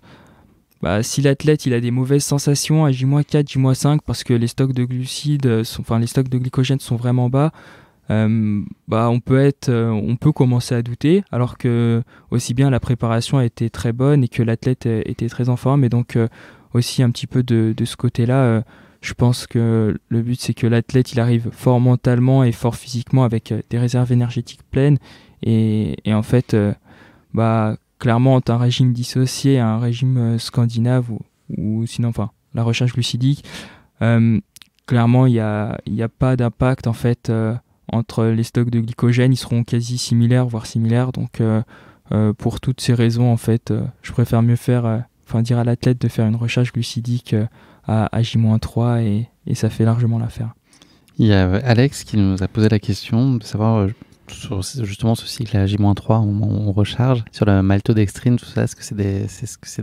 C: si l'athlète il a des mauvaises sensations à J-4, J-5, parce que les stocks de glucides, les stocks de glycogène sont vraiment bas, on peut commencer à douter, alors que aussi bien la préparation a été très bonne et que l'athlète était très en forme. Et donc aussi un petit peu de ce côté-là, je pense que le but c'est que l'athlète il arrive fort mentalement et fort physiquement avec des réserves énergétiques pleines, et en fait clairement entre un régime dissocié et un régime scandinave ou sinon la recharge glucidique, clairement il y a pas d'impact en fait entre les stocks de glycogène. Ils seront quasi similaires, voire similaires. Donc pour toutes ces raisons en fait, je préfère mieux dire à l'athlète de faire une recharge glucidique à J-3 et ça fait largement l'affaire.
A: Il y a Alex qui nous a posé la question de savoir sur justement ce cycle à J-3 où on recharge, sur la maltodextrine, tout ça, est-ce que c'est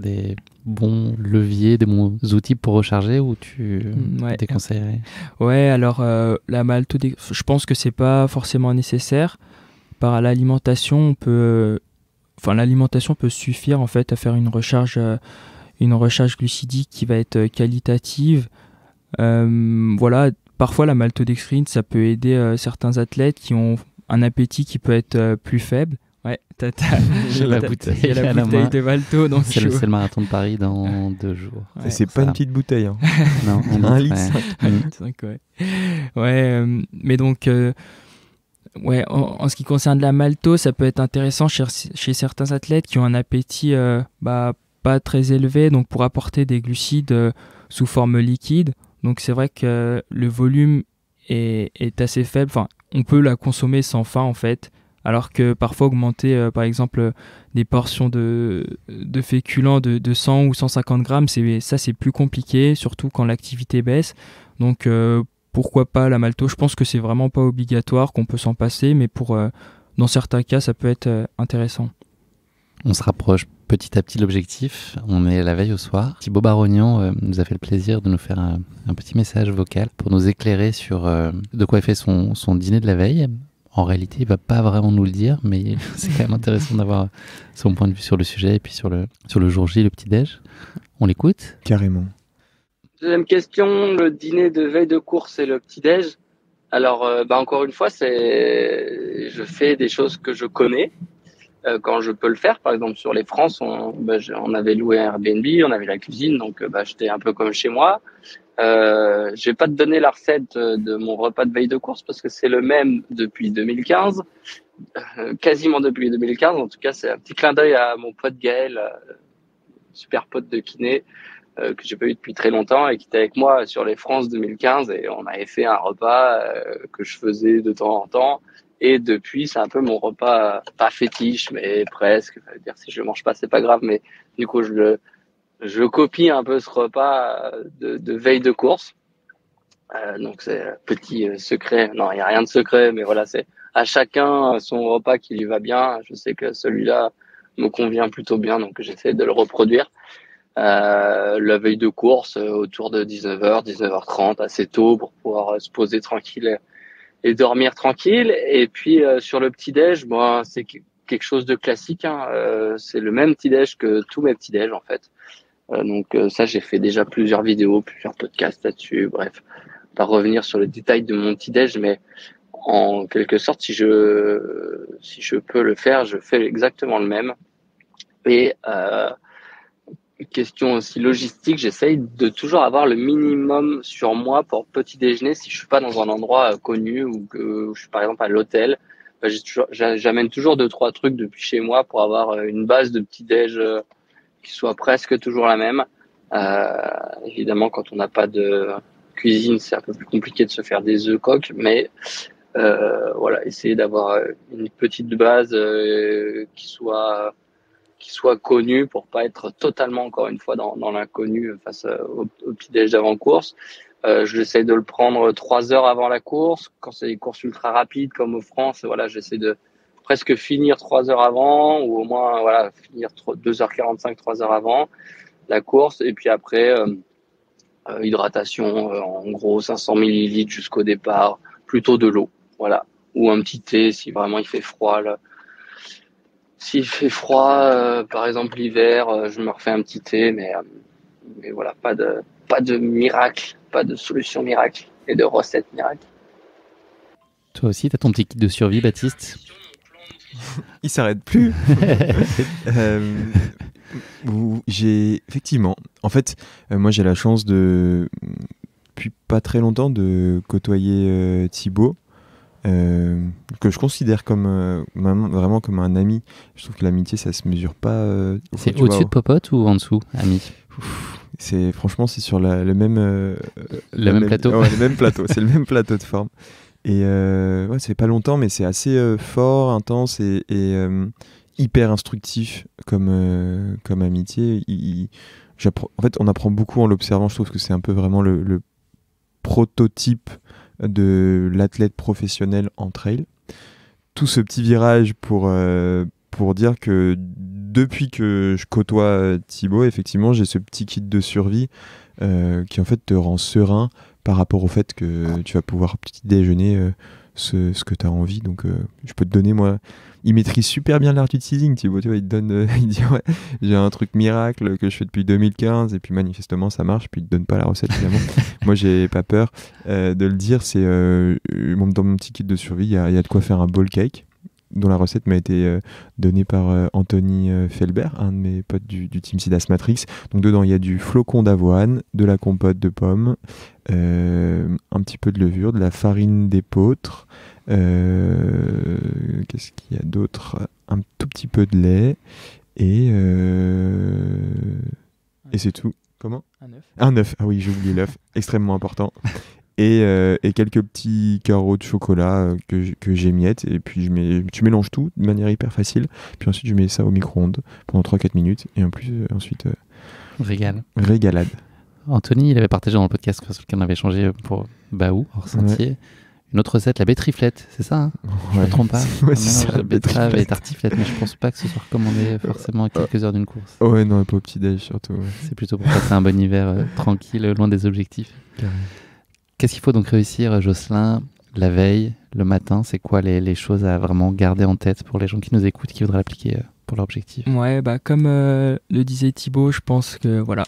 A: des bons leviers, des bons outils pour recharger, ou tu déconseillerais? Ouais,
C: alors la maltodextrine, je pense que c'est pas forcément nécessaire. Par l'alimentation, l'alimentation peut suffire en fait à faire une recharge glucidique qui va être qualitative. Parfois la maltodextrine, ça peut aider certains athlètes qui ont un appétit qui peut être plus faible. Ouais,
A: j'ai la bouteille
C: de Malto. Donc
A: c'est le marathon de Paris dans 2 jours.
B: Ouais, c'est pas une petite bouteille. Hein.
A: Non,
B: 1 litre.
C: 5, mais donc, en ce qui concerne la malto, ça peut être intéressant chez certains athlètes qui ont un appétit pas très élevé, donc pour apporter des glucides sous forme liquide. Donc c'est vrai que le volume est assez faible. Enfin, on peut la consommer sans faim en fait. Alors que parfois augmenter par exemple des portions de féculents de 100 ou 150 grammes, c'est plus compliqué, surtout quand l'activité baisse. Donc pourquoi pas la malto? Je pense que c'est vraiment pas obligatoire, qu'on peut s'en passer, mais dans certains cas, ça peut être intéressant.
A: On se rapproche petit à petit de l'objectif. On est la veille au soir. Thibaut Barognan nous a fait le plaisir de nous faire un petit message vocal pour nous éclairer sur de quoi il fait son dîner de la veille. En réalité, il va pas vraiment nous le dire, mais c'est quand même intéressant d'avoir son point de vue sur le sujet et puis sur le jour J, le petit-déj. On l'écoute ?
B: Carrément.
D: Deuxième question, le dîner de veille de course et le petit-déj. Alors, encore une fois, je fais des choses que je connais quand je peux le faire. Par exemple, sur les France, on avait loué un Airbnb, on avait la cuisine, donc j'étais un peu comme chez moi. Je vais pas te donner la recette de mon repas de veille de course parce que c'est le même depuis 2015, quasiment depuis 2015. En tout cas, c'est un petit clin d'œil à mon pote Gaël, super pote de kiné, que j'ai pas eu depuis très longtemps et qui était avec moi sur les France 2015 et on avait fait un repas que je faisais de temps en temps et depuis c'est un peu mon repas pas fétiche mais presque. Ça veut dire si je le mange pas c'est pas grave mais du coup je copie un peu ce repas de veille de course. Donc c'est un petit secret. Non, il y a rien de secret, mais voilà, c'est à chacun son repas qui lui va bien. Je sais que celui-là me convient plutôt bien, donc j'essaie de le reproduire. La veille de course autour de 19h, 19h30, assez tôt pour pouvoir se poser tranquille et dormir tranquille. Et puis sur le petit-déj, bon, c'est quelque chose de classique. C'est le même petit-déj que tous mes petits-déj en fait. Donc ça, j'ai fait déjà plusieurs vidéos, plusieurs podcasts là-dessus. Bref, pas revenir sur les détails de mon petit-déj, mais en quelque sorte, si je peux le faire, je fais exactement le même. Et question aussi logistique, j'essaye de toujours avoir le minimum sur moi pour petit déjeuner si je suis pas dans un endroit connu ou que je suis par exemple à l'hôtel. J'amène toujours 2-3 trucs depuis chez moi pour avoir une base de petit déj qui soit presque toujours la même. Évidemment, quand on n'a pas de cuisine, c'est un peu plus compliqué de se faire des œufs coques, mais voilà, essayer d'avoir une petite base qui soit connue pour pas être totalement, encore une fois, dans l'inconnu face au petit-déj d'avant-course. J'essaie de le prendre 3 heures avant la course. Quand c'est des courses ultra rapides comme au France, voilà, j'essaie de presque finir 3 heures avant ou au moins voilà finir 2h45, 3 heures avant la course et puis après hydratation en gros 500 millilitres jusqu'au départ, plutôt de l'eau, voilà, ou un petit thé si vraiment il fait froid là. S'il fait froid par exemple l'hiver, je me refais un petit thé mais voilà, pas de miracle, pas de solution miracle et de recette miracle.
A: Toi aussi, t'as ton petit kit de survie, Baptiste?
B: Il s'arrête plus. J'ai effectivement. En fait, moi j'ai la chance depuis pas très longtemps de côtoyer Thibaut, que je considère comme vraiment comme un ami. Je trouve que l'amitié ça se mesure pas.
A: C'est au-dessus de Popote ou en dessous, ami?
B: Franchement c'est sur le même
A: même plateau.
B: Ouais, le même plateau. C'est le même plateau de forme. Et ouais, ça fait pas longtemps, mais c'est assez fort, intense et hyper instructif comme amitié. En fait, on apprend beaucoup en l'observant. Je trouve que c'est un peu vraiment le prototype de l'athlète professionnel en trail. Tout ce petit virage pour dire que depuis que je côtoie Thibaut, effectivement, j'ai ce petit kit de survie qui en fait te rend serein par rapport au fait que tu vas pouvoir petit déjeuner ce que tu as envie. Donc je peux te donner, moi, il maîtrise super bien l'art du teasing, Thibaut, tu vois, il te donne, il dit ouais, j'ai un truc miracle que je fais depuis 2015 et puis manifestement ça marche, puis il te donne pas la recette finalement. Moi j'ai pas peur de le dire, c'est dans mon petit kit de survie, il y a de quoi faire un bowl cake dont la recette m'a été donnée par Anthony Felbert, un de mes potes du team Sidas Matrix. Donc dedans il y a du flocon d'avoine, de la compote de pommes, un petit peu de levure, de la farine d'épeautre, qu'est-ce qu'il y a d'autre, un tout petit peu de lait et c'est tout. Comment?
C: Un œuf.
B: Un œuf. Ah oui, j'ai oublié l'œuf. Extrêmement important. Et quelques petits carreaux de chocolat que j'émiette. Et puis tu mélanges tout de manière hyper facile. Puis ensuite, je mets ça au micro-ondes pendant 3-4 minutes. Et en plus, ensuite, régalade.
A: Anthony, il avait partagé dans le podcast sur lequel on avait échangé pour Baou, hors sentier. Ouais. Une autre recette, la betteriflette, c'est ça, hein? Je me trompe pas.
B: Ouais, c'est ça,
A: betterave et tartiflette, mais je pense pas que ce soit recommandé forcément à quelques heures d'une course.
B: Ouais, non, pas au petit-déj surtout. Ouais.
A: C'est plutôt pour passer un bon hiver tranquille, loin des objectifs. Carrément. Qu'est-ce qu'il faut donc réussir, Jocelyn, la veille, le matin? C'est quoi les choses à vraiment garder en tête pour les gens qui nous écoutent, qui voudraient l'appliquer pour leur objectif?
C: Ouais, comme le disait Thibaut, je pense que voilà,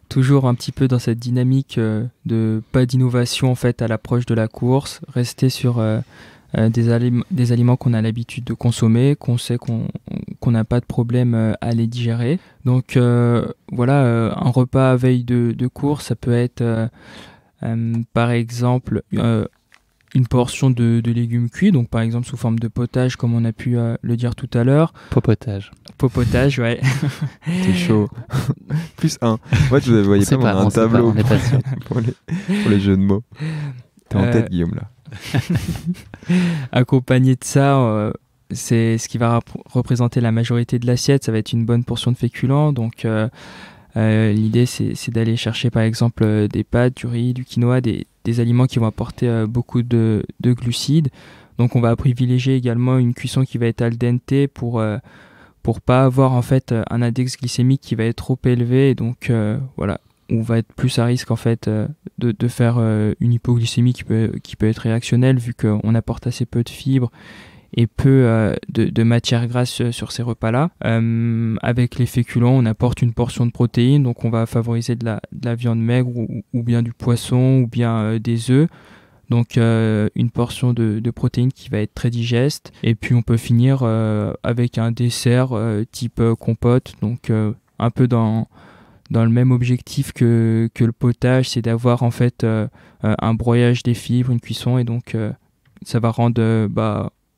C: toujours un petit peu dans cette dynamique de pas d'innovation en fait à l'approche de la course, rester sur des aliments qu'on a l'habitude de consommer, qu'on sait qu'on n'a pas de problème à les digérer. Donc voilà, un repas à veille de course, ça peut être par exemple une portion de légumes cuits, donc par exemple sous forme de potage comme on a pu le dire tout à l'heure. Popotage, ouais.
B: C'est chaud. Plus 1. Moi, je ne voyais pas un tableau pour les jeux de mots. T'es en tête, Guillaume, là.
C: Accompagné de ça, c'est ce qui va représenter la majorité de l'assiette. Ça va être une bonne portion de féculents. Donc, l'idée, c'est d'aller chercher, par exemple, des pâtes, du riz, du quinoa, des aliments qui vont apporter beaucoup de glucides. Donc, on va privilégier également une cuisson qui va être al dente pour pas avoir en fait un index glycémique qui va être trop élevé. Et donc, voilà, on va être plus à risque en fait de faire une hypoglycémie qui peut être réactionnelle vu qu'on apporte assez peu de fibres et peu de matière grasse sur ces repas-là. Avec les féculents, on apporte une portion de protéines, donc on va favoriser de la viande maigre ou bien du poisson ou bien des œufs. Donc une portion de protéines qui va être très digeste. Et puis on peut finir avec un dessert type compote, donc un peu dans le même objectif que le potage, c'est d'avoir en fait un broyage des fibres, une cuisson, et donc ça va rendre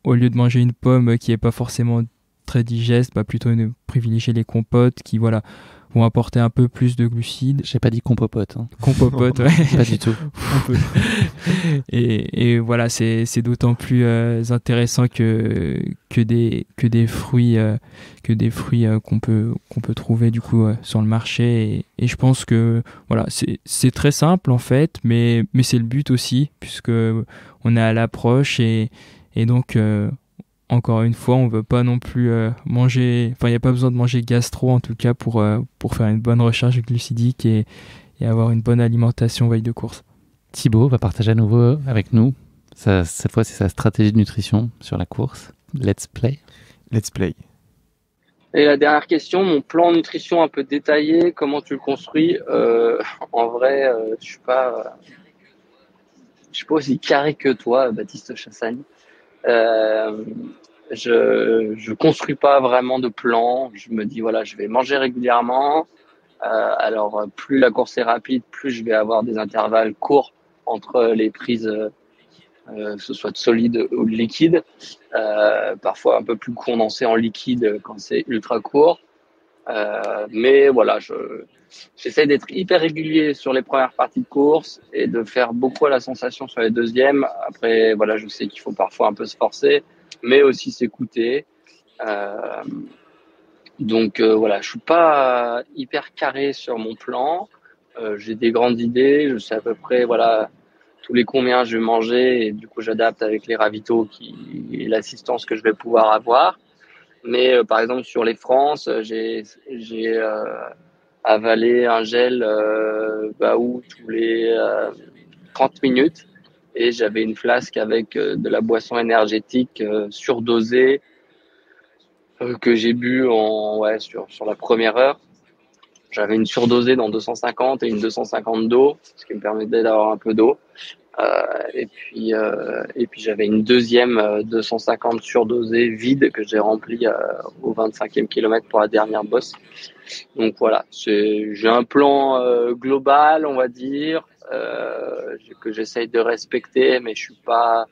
C: au lieu de manger une pomme qui n'est pas forcément très digeste, plutôt privilégier les compotes qui vont apporter un peu plus de glucides.
A: J'ai pas dit compopote. Hein.
C: Compopote, ouais.
A: Pas du tout.
C: et voilà, c'est d'autant plus intéressant que des fruits qu'on peut trouver du coup sur le marché. Et je pense que voilà, c'est très simple en fait, mais c'est le but aussi, puisque on est à l'approche et donc encore une fois, on ne veut pas non plus manger... Enfin, il n'y a pas besoin de manger gastro, en tout cas, pour faire une bonne recharge glucidique et avoir une bonne alimentation veille de course.
A: Thibaut va partager à nouveau avec nous. Cette fois, c'est sa stratégie de nutrition sur la course. Let's play.
B: Let's play.
D: Et la dernière question, mon plan nutrition un peu détaillé, comment tu le construis? En vrai, je suis pas aussi carré que toi, Baptiste Chassagne. Je construis pas vraiment de plan. Je me dis voilà, je vais manger régulièrement. Alors plus la course est rapide, plus je vais avoir des intervalles courts entre les prises, que ce soit de solide ou de liquide. Parfois un peu plus condensé en liquide quand c'est ultra court. Mais voilà, j'essaie d'être hyper régulier sur les premières parties de course et de faire beaucoup à la sensation sur les deuxièmes. Après, voilà, je sais qu'il faut parfois un peu se forcer, mais aussi s'écouter. Donc voilà, je suis pas hyper carré sur mon plan. J'ai des grandes idées, je sais à peu près voilà tous les combien je vais manger et du coup j'adapte avec les ravitaux et l'assistance que je vais pouvoir avoir. Mais par exemple sur les France, j'ai avalé un gel Baou tous les 30 minutes et j'avais une flasque avec de la boisson énergétique surdosée que j'ai bu sur la première heure. J'avais une surdosée dans 250 et une 250 d'eau, ce qui me permettait d'avoir un peu d'eau. Et puis j'avais une deuxième 250 surdosée vide que j'ai remplie au 25e kilomètre pour la dernière bosse. Donc voilà, j'ai un plan global, on va dire, que j'essaye de respecter, mais je suis pas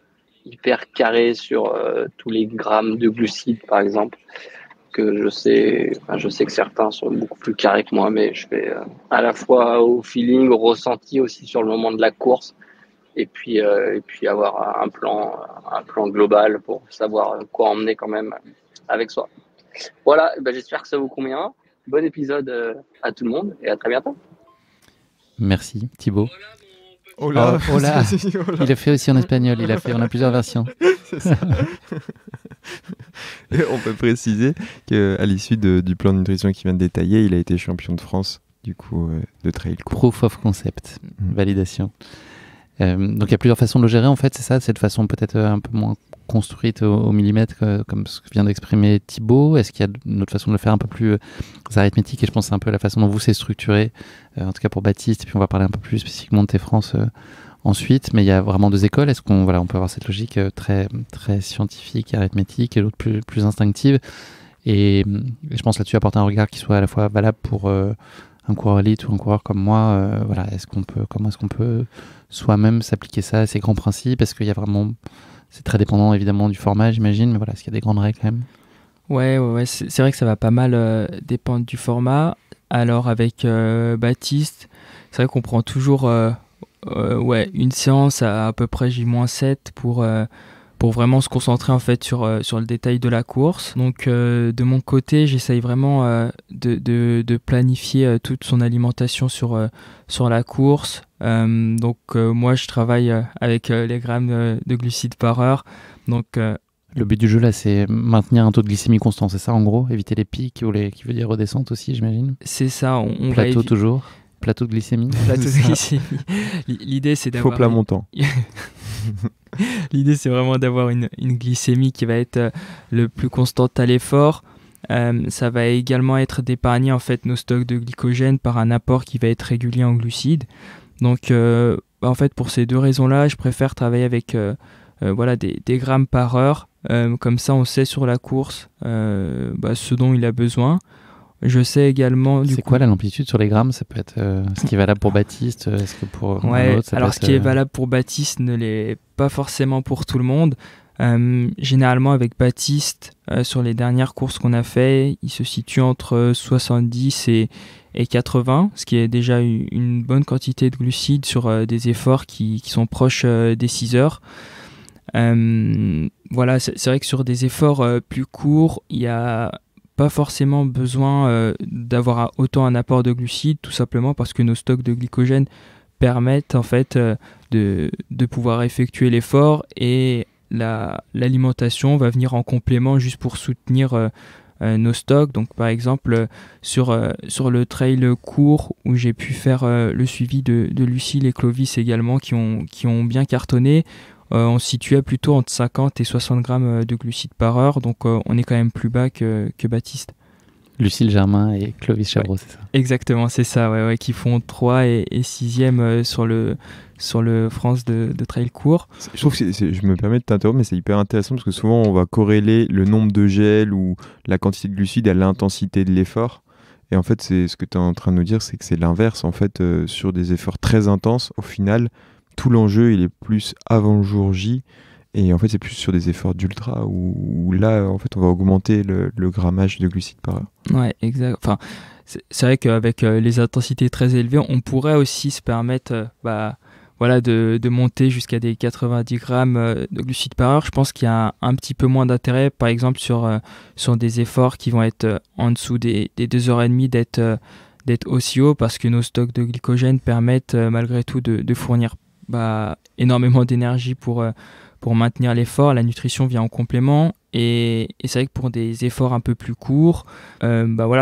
D: hyper carré sur tous les grammes de glucides, par exemple. que je sais que certains sont beaucoup plus carrés que moi, mais je fais à la fois au feeling, au ressenti aussi sur le moment de la course, et puis avoir un plan global pour savoir quoi emmener quand même avec soi. Voilà, j'espère que ça vous convient. Bon épisode à tout le monde et à très bientôt.
A: Merci Thibaut.
B: Hola.
A: Hola. Il a fait aussi en espagnol, on a plusieurs versions.
B: C'est ça. Et on peut préciser qu'à l'issue du plan de nutrition qu'il vient de détailler, il a été champion de France du coup de trail court.
A: Proof of concept, validation. Donc il y a plusieurs façons de le gérer en fait, c'est ça, cette façon peut-être un peu moins construite au millimètre comme ce que vient d'exprimer Thibaut. Est-ce qu'il y a une autre façon de le faire un peu plus arithmétique, et je pense que c'est un peu la façon dont vous c'est structuré, en tout cas pour Baptiste, et puis on va parler un peu plus spécifiquement de T-France ensuite, mais il y a vraiment deux écoles. Est-ce qu'on on peut avoir cette logique très, très scientifique, arithmétique, et l'autre plus instinctive, et je pense là-dessus apporter un regard qui soit à la fois valable pour un coureur élite ou un coureur comme moi, voilà, comment est-ce qu'on peut soi-même s'appliquer ça à ces grands principes? Est-ce qu'il y a vraiment, c'est très dépendant évidemment du format, j'imagine, mais voilà, est-ce qu'il y a des grandes règles quand même?
C: Ouais, c'est vrai que ça va pas mal dépendre du format. Alors avec Baptiste, c'est vrai qu'on prend toujours une séance à peu près J-7 pour vraiment se concentrer en fait sur le détail de la course. Donc de mon côté, j'essaye vraiment de planifier toute son alimentation sur la course. Moi, je travaille avec les grammes de glucides par heure. Donc
A: le but du jeu là, c'est maintenir un taux de glycémie constant, c'est ça en gros? Éviter les pics qui veut dire redescente aussi, j'imagine.
C: C'est ça. On
A: plateau
C: va
A: toujours. Plateau de glycémie.
C: Plateau de glycémie. L'idée, c'est d'avoir.
B: Faux plat montant.
C: L'idée, c'est vraiment d'avoir une glycémie qui va être le plus constante à l'effort. Ça va également être d'épargner en fait nos stocks de glycogène par un apport qui va être régulier en glucides. Donc, en fait, pour ces deux raisons-là, je préfère travailler avec des grammes par heure. Comme ça, on sait sur la course ce dont il a besoin. Je sais également.
A: C'est quoi l'amplitude sur les grammes? Ça peut être ce qui est valable pour Baptiste. Est-ce que pour un autre, ça
C: alors
A: peut
C: ce qui est valable pour Baptiste ne l'est pas forcément pour tout le monde. Généralement, avec Baptiste, sur les dernières courses qu'on a fait, il se situe entre 70 et 80, ce qui est déjà une bonne quantité de glucides sur des efforts qui sont proches des 6 heures. Voilà, c'est vrai que sur des efforts plus courts, il y a pas forcément besoin d'avoir autant un apport de glucides, tout simplement parce que nos stocks de glycogène permettent en fait de pouvoir effectuer l'effort, et l'alimentation va venir en complément juste pour soutenir nos stocks. Donc par exemple sur le trail court où j'ai pu faire le suivi de Lucille et Clovis également qui ont bien cartonné, on se situait plutôt entre 50 et 60 grammes de glucides par heure, donc on est quand même plus bas que Baptiste.
A: Lucille Germain et Clovis Chabreau, c'est ça?
C: Exactement, c'est ça, qui font 3 et 6e sur le France de trail court.
B: Je trouve que je me permets de t'interrompre, mais c'est hyper intéressant parce que souvent on va corréler le nombre de gels ou la quantité de glucides à l'intensité de l'effort. Et en fait, c'est ce que tu es en train de nous dire, c'est que c'est l'inverse. En fait, sur des efforts très intenses, au final, tout l'enjeu, il est plus avant le jour J. Et en fait, c'est plus sur des efforts d'ultra où là, en fait, on va augmenter le grammage de glucides par heure.
C: Ouais, exact. Enfin, c'est vrai qu'avec les intensités très élevées, on pourrait aussi se permettre de monter jusqu'à des 90 grammes de glucides par heure. Je pense qu'il y a un petit peu moins d'intérêt, par exemple, sur des efforts qui vont être en dessous des 2h30 d'être aussi haut, parce que nos stocks de glycogène permettent malgré tout de fournir énormément d'énergie pour maintenir l'effort. La nutrition vient en complément, et c'est vrai que pour des efforts un peu plus courts,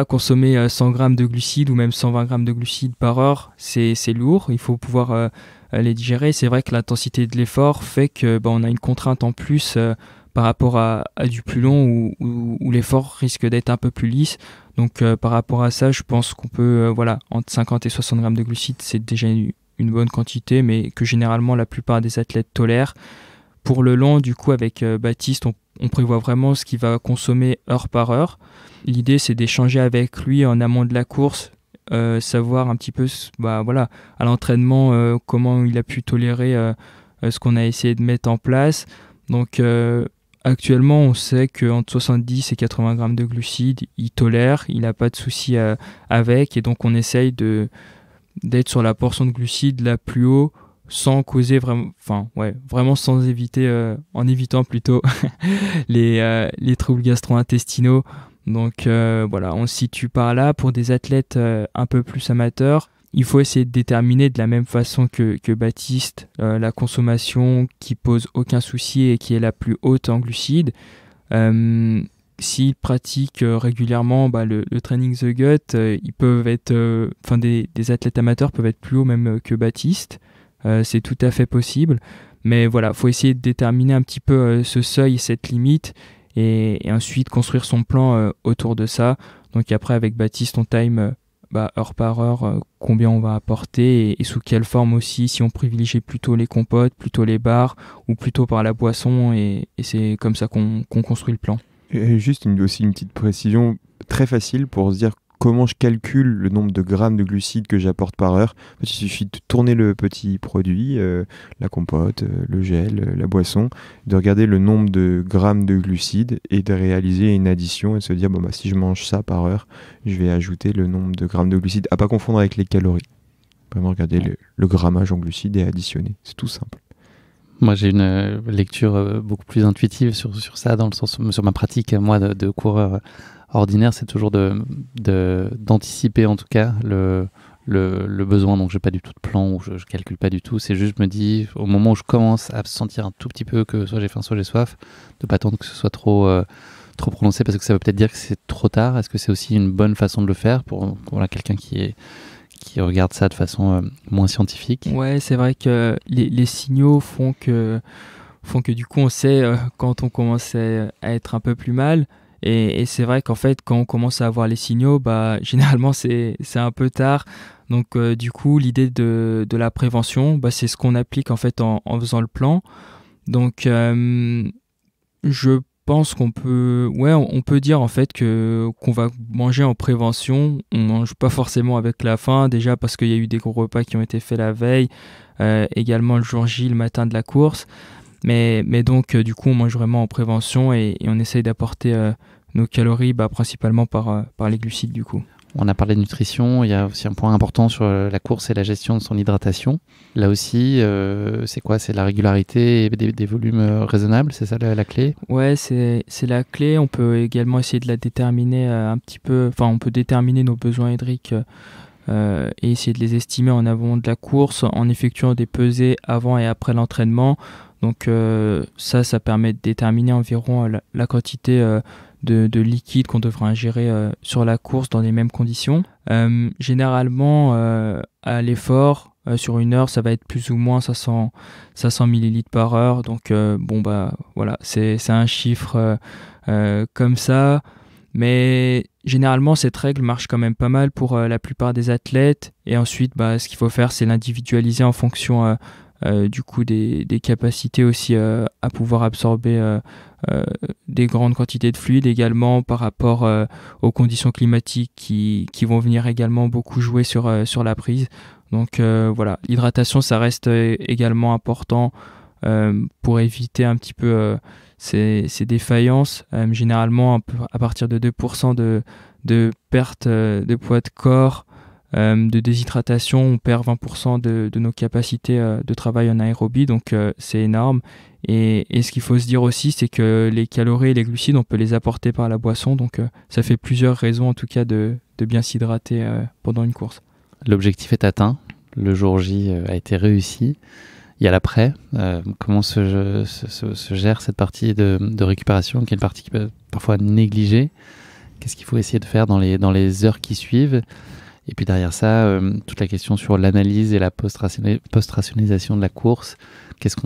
C: consommer 100 grammes de glucides ou même 120 grammes de glucides par heure, c'est lourd, il faut pouvoir les digérer. C'est vrai que l'intensité de l'effort fait que on a une contrainte en plus par rapport à du plus long où l'effort risque d'être un peu plus lisse. Donc par rapport à ça, je pense qu'on peut entre 50 et 60 grammes de glucides, c'est déjà une bonne quantité, mais que généralement la plupart des athlètes tolèrent. Pour le long, du coup, avec Baptiste, on prévoit vraiment ce qu'il va consommer heure par heure. L'idée, c'est d'échanger avec lui en amont de la course, savoir un petit peu à l'entraînement comment il a pu tolérer ce qu'on a essayé de mettre en place. Donc Actuellement, on sait qu'entre 70 et 80 grammes de glucides, il tolère, il n'a pas de souci avec, et donc on essaye d'être sur la portion de glucides la plus haut, sans causer vraiment, vraiment sans éviter, en évitant plutôt les troubles gastro-intestinaux. Donc voilà, on se situe par là. Pour des athlètes un peu plus amateurs, il faut essayer de déterminer de la même façon que Baptiste la consommation qui pose aucun souci et qui est la plus haute en glucides. S'ils pratiquent régulièrement le training The Gut, ils peuvent être, des athlètes amateurs peuvent être plus hauts même que Baptiste. C'est tout à fait possible. Mais voilà, faut essayer de déterminer un petit peu ce seuil, cette limite, et ensuite construire son plan autour de ça. Donc après, avec Baptiste, on time heure par heure combien on va apporter et sous quelle forme aussi, si on privilégie plutôt les compotes, plutôt les bars ou plutôt par la boisson, et c'est comme ça qu'on construit le plan.
B: Et juste aussi une petite précision très facile pour se dire comment je calcule le nombre de grammes de glucides que j'apporte par heure. En fait, il suffit de tourner le petit produit, la compote, le gel, la boisson, de regarder le nombre de grammes de glucides et de réaliser une addition et de se dire si je mange ça par heure, je vais ajouter le nombre de grammes de glucides, à pas confondre avec les calories. Vraiment regarder le grammage en glucides et additionner. C'est tout simple.
A: Moi, j'ai une lecture beaucoup plus intuitive sur ça, dans le sens, sur ma pratique, moi, de coureur ordinaire, c'est toujours d'anticiper, en tout cas, le besoin. Donc, je n'ai pas du tout de plan, ou je ne calcule pas du tout. C'est juste, je me dis, au moment où je commence à sentir un tout petit peu que soit j'ai faim, soit j'ai soif, de ne pas attendre que ce soit trop prononcé, parce que ça veut peut-être dire que c'est trop tard. Est-ce que c'est aussi une bonne façon de le faire pour quelqu'un qui regarde ça de façon moins scientifique?
C: Ouais, c'est vrai que les signaux font que du coup on sait quand on commence à être un peu plus mal, et c'est vrai qu'en fait quand on commence à avoir les signaux, généralement c'est un peu tard. Donc du coup l'idée de la prévention, c'est ce qu'on applique en fait en faisant le plan. Donc je pense qu'on peut dire en fait qu'on va manger en prévention. On mange pas forcément avec la faim, déjà parce qu'il y a eu des gros repas qui ont été faits la veille, également le jour J, le matin de la course, mais donc du coup on mange vraiment en prévention, et on essaye d'apporter nos calories principalement par les glucides du coup.
A: On a parlé de nutrition, il y a aussi un point important sur la course et la gestion de son hydratation. Là aussi, c'est quoi? C'est la régularité et des volumes raisonnables, c'est ça la clé?
C: Ouais, c'est la clé. On peut également essayer de la déterminer un petit peu, on peut déterminer nos besoins hydriques et essayer de les estimer en amont de la course en effectuant des pesées avant et après l'entraînement. Donc ça permet de déterminer environ la quantité de liquide qu'on devra ingérer sur la course dans les mêmes conditions. Généralement, à l'effort, sur une heure, ça va être plus ou moins 500 ml par heure. Donc, voilà, c'est un chiffre comme ça. Mais généralement, cette règle marche quand même pas mal pour la plupart des athlètes. Et ensuite, ce qu'il faut faire, c'est l'individualiser en fonction du coup des capacités aussi à pouvoir absorber des grandes quantités de fluide, également par rapport aux conditions climatiques qui vont venir également beaucoup jouer sur la prise. Donc voilà, l'hydratation ça reste également important pour éviter un petit peu ces défaillances. Généralement à partir de 2% de perte de poids de corps, de déshydratation, on perd 20% de nos capacités de travail en aérobie, donc c'est énorme. Et ce qu'il faut se dire aussi, c'est que les calories et les glucides, on peut les apporter par la boisson, donc ça fait plusieurs raisons en tout cas de bien s'hydrater pendant une course.
A: L'objectif est atteint, le jour J a été réussi. Il y a l'après. Comment se gère cette partie de récupération, qui est une partie qui peut être parfois négligée? Qu'est-ce qu'il faut essayer de faire dans les heures qui suivent? Et puis derrière ça, toute la question sur l'analyse et la post-rationalisation de la course. Sur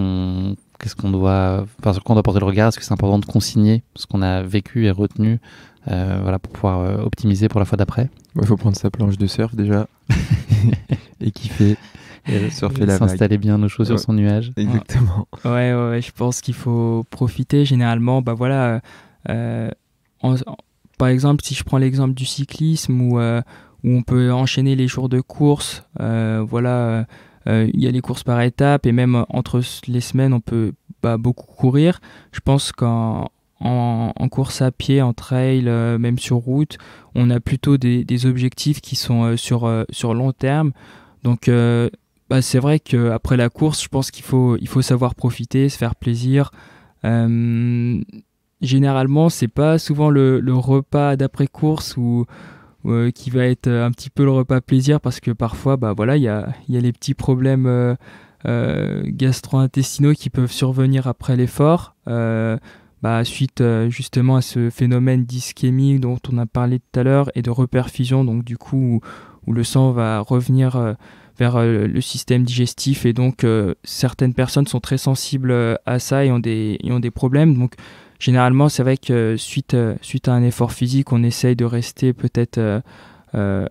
A: quoi on doit porter le regard? Est-ce que c'est important de consigner ce qu'on a vécu et retenu pour pouvoir optimiser pour la fois d'après?
B: Il faut prendre sa planche de surf déjà et kiffer. Et surfer la vague.
A: S'installer bien nos chaussures sur son nuage.
B: Exactement.
C: Ouais, je pense qu'il faut profiter. Généralement, par exemple, si je prends l'exemple du cyclisme où on peut enchaîner les jours de course, il y a les courses par étapes, et même entre les semaines, on peut beaucoup courir. Je pense en course à pied, en trail, même sur route, on a plutôt des objectifs qui sont sur long terme. Donc c'est vrai qu'après la course, je pense qu'il faut savoir profiter, se faire plaisir. Généralement, c'est pas souvent le repas d'après-course qui va être un petit peu le repas plaisir, parce que parfois il y a les petits problèmes gastro-intestinaux qui peuvent survenir après l'effort. Suite justement à ce phénomène d'ischémie dont on a parlé tout à l'heure et de reperfusion, donc du coup où le sang va revenir vers le système digestif, et donc certaines personnes sont très sensibles à ça et ont des problèmes. Donc généralement c'est vrai que suite à un effort physique, on essaye de rester peut-être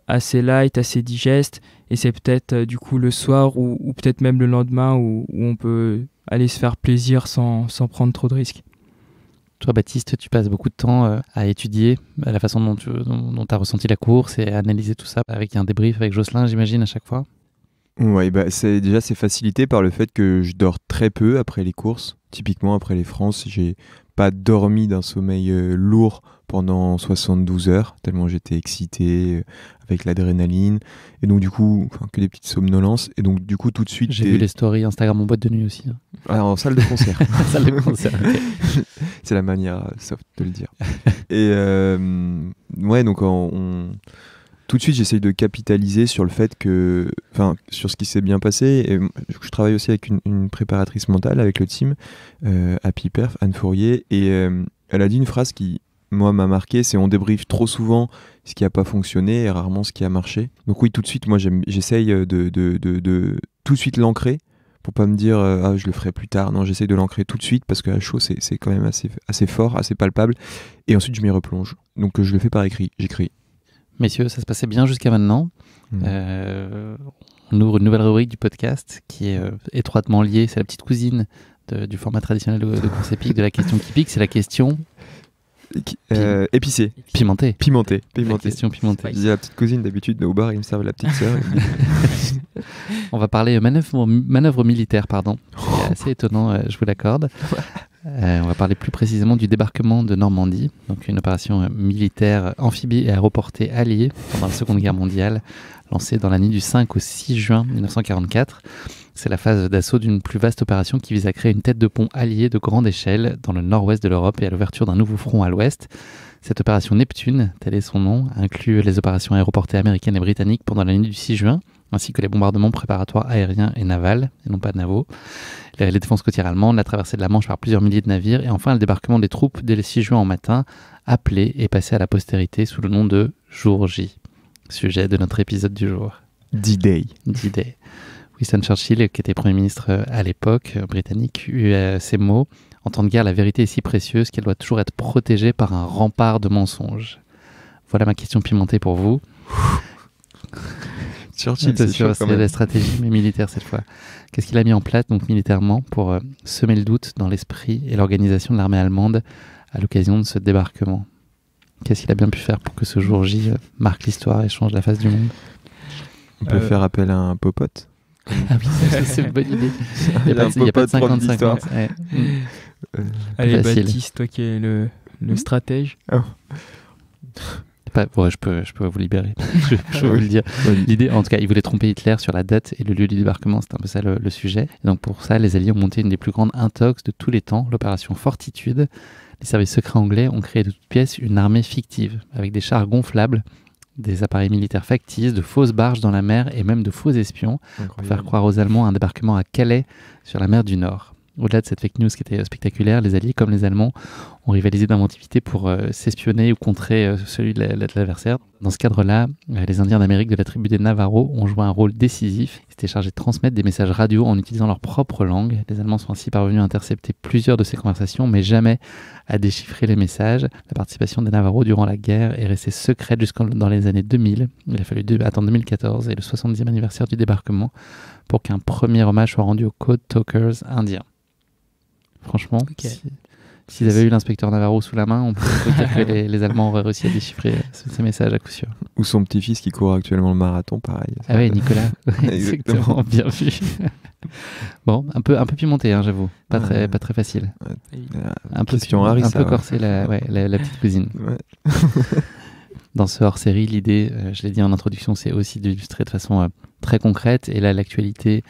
C: assez light, assez digeste, et c'est peut-être du coup le soir ou peut-être même le lendemain où on peut aller se faire plaisir sans prendre trop de risques.
A: Toi, Baptiste, tu passes beaucoup de temps à étudier la façon dont tu as ressenti la course et à analyser tout ça avec un débrief avec Jocelyn, j'imagine, à chaque fois.
B: Ouais, c'est facilité par le fait que je dors très peu après les courses. Typiquement, après les France, j'ai pas dormi d'un sommeil lourd pendant 72 heures, tellement j'étais excité avec l'adrénaline. Et donc, du coup, que des petites somnolences. Et donc, du coup, tout de suite...
A: J'ai vu les stories Instagram en boîte de nuit aussi.
B: Alors, en salle de concert.
A: Salle de concert, okay.
B: C'est la manière soft de le dire. Et donc tout de suite, j'essaye de capitaliser sur le fait sur ce qui s'est bien passé. Et je travaille aussi avec une préparatrice mentale avec le team, Happy Perf, Anne Fourier, et elle a dit une phrase qui, moi, m'a marqué, c'est: on débriefe trop souvent ce qui n'a pas fonctionné et rarement ce qui a marché. Donc oui, tout de suite, moi, j'essaye de tout de suite l'ancrer, pour pas me dire je le ferai plus tard. Non, j'essaye de l'ancrer tout de suite, parce que à chaud, c'est quand même assez fort, assez palpable. Et ensuite, je m'y replonge. Donc je le fais par écrit, j'écris.
A: Messieurs, ça se passait bien jusqu'à maintenant. On ouvre une nouvelle rubrique du podcast qui est étroitement liée. C'est la petite cousine du format traditionnel de course épique, de la question qui pique. C'est la question
B: épicée.
A: Pimentée.
B: La
A: question pimentée.
B: Je disais la petite cousine, d'habitude, au bar, ils me servent la petite sœur.
A: On va parler manœuvre militaire, pardon. C'est assez étonnant, je vous l'accorde. On va parler plus précisément du débarquement de Normandie, donc une opération militaire amphibie et aéroportée alliée pendant la Seconde Guerre mondiale, lancée dans la nuit du 5 au 6 juin 1944. C'est la phase d'assaut d'une plus vaste opération qui vise à créer une tête de pont alliée de grande échelle dans le nord-ouest de l'Europe et à l'ouverture d'un nouveau front à l'ouest. Cette opération Neptune, tel est son nom, inclut les opérations aéroportées américaines et britanniques pendant la nuit du 6 juin, ainsi que les bombardements préparatoires aériens et navals, et non pas navaux, les défenses côtières allemandes, la traversée de la Manche par plusieurs milliers de navires, et enfin le débarquement des troupes dès le 6 juin au matin, appelé et passé à la postérité sous le nom de Jour J, sujet de notre épisode du jour.
B: D-Day.
A: D-Day. Winston Churchill, qui était Premier ministre à l'époque britannique, eut ces mots: en temps de guerre, la vérité est si précieuse qu'elle doit toujours être protégée par un rempart de mensonges. Voilà ma question pimentée pour vous.
B: Churchill,
A: c'est la stratégie, mais militaire cette fois. Qu'est-ce qu'il a mis en place donc militairement pour semer le doute dans l'esprit et l'organisation de l'armée allemande à l'occasion de ce débarquement? Qu'est-ce qu'il a bien pu faire pour que ce jour J marque l'histoire et change la face du monde?
B: On peut faire appel à un popote.
A: Ah oui, c'est une bonne idée. Il n'y a pas de 50-50. Ouais.
C: Allez,
A: facile.
C: Baptiste, toi qui es le stratège.
B: Oh.
A: Je peux vous libérer. je peux vous le dire. L'idée, en tout cas, il voulait tromper Hitler sur la date et le lieu du débarquement. C'est un peu ça le sujet. Et donc pour ça, les Alliés ont monté une des plus grandes intox de tous les temps, l'opération Fortitude. Les services secrets anglais ont créé de toutes pièces une armée fictive avec des chars gonflables, des appareils militaires factices, de fausses barges dans la mer et même de faux espions pour faire croire aux Allemands un débarquement à Calais sur la mer du Nord. Au-delà de cette fake news qui était spectaculaire, les Alliés comme les Allemands ont rivalisé d'inventivité pour s'espionner ou contrer celui de l'adversaire. Dans ce cadre-là, les Indiens d'Amérique de la tribu des Navajo ont joué un rôle décisif. Ils étaient chargés de transmettre des messages radio en utilisant leur propre langue. Les Allemands sont ainsi parvenus à intercepter plusieurs de ces conversations, mais jamais à déchiffrer les messages. La participation des Navajo durant la guerre est restée secrète jusqu'en dans les années 2000. Il a fallu attendre 2014 et le 70e anniversaire du débarquement pour qu'un premier hommage soit rendu aux Code Talkers indiens. Franchement, s'ils avaient eu l'inspecteur Navarro sous la main, on peut dire que les Allemands auraient réussi à déchiffrer ces messages à coup sûr.
B: Ou son petit-fils qui court actuellement le marathon, pareil.
A: Ah ouais, Nicolas. Exactement, bien vu. Bon, un peu pimenté, hein, j'avoue. Pas très facile. Un peu corsé la petite cuisine.
B: Ouais.
A: Dans ce hors-série, l'idée, je l'ai dit en introduction, c'est aussi d'illustrer de façon très concrète. Et là, l'actualité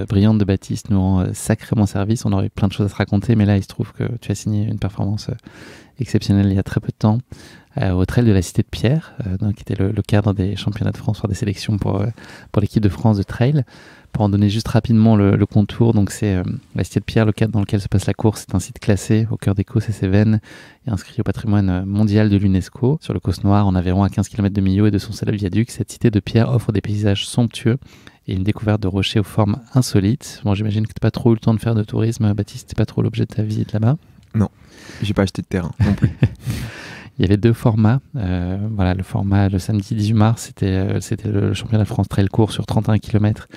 A: brillante de Baptiste nous rend sacrément service. On aurait plein de choses à se raconter, mais là, il se trouve que tu as signé une performance exceptionnelle il y a très peu de temps au trail de la Cité de Pierre, qui était le cadre des championnats de France, des sélections pour l'équipe de France de trail. Pour en donner juste rapidement le contour, donc c'est la Cité de Pierre, le cadre dans lequel se passe la course. C'est un site classé au cœur des Causses et Cévennes et inscrit au patrimoine mondial de l'UNESCO. Sur le Causse Noir, en Aveyron, à 15 km de Millau et de son célèbre viaduc, cette Cité de Pierre offre des paysages somptueux et une découverte de rochers aux formes insolites. Bon, j'imagine que tu n'as pas trop eu le temps de faire de tourisme, Baptiste, c'est pas trop l'objet de ta visite là-bas.
B: Non, j'ai pas acheté de terrain non plus.
A: Il y avait 2 formats. Le format le samedi 18 mars, c'était le championnat de France trail court sur 31 km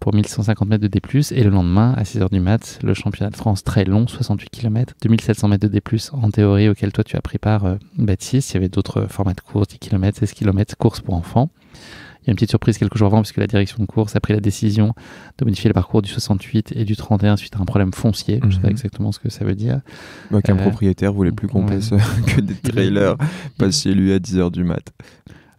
A: pour 1150 mètres de D+. Et le lendemain, à 6h du mat, le championnat de France trail long, 68 km, 2700 mètres de D+, en théorie, auquel toi tu as pris part, Baptiste. Il y avait d'autres formats de course, 10 km, 16 km, course pour enfants. Il y a une petite surprise quelques jours avant, puisque la direction de course a pris la décision de modifier le parcours du 68 et du 31 suite à un problème foncier. Je ne sais pas exactement ce que ça veut dire.
B: Qu'un propriétaire voulait plus qu'on passe que des trailers passe chez lui à 10h du mat.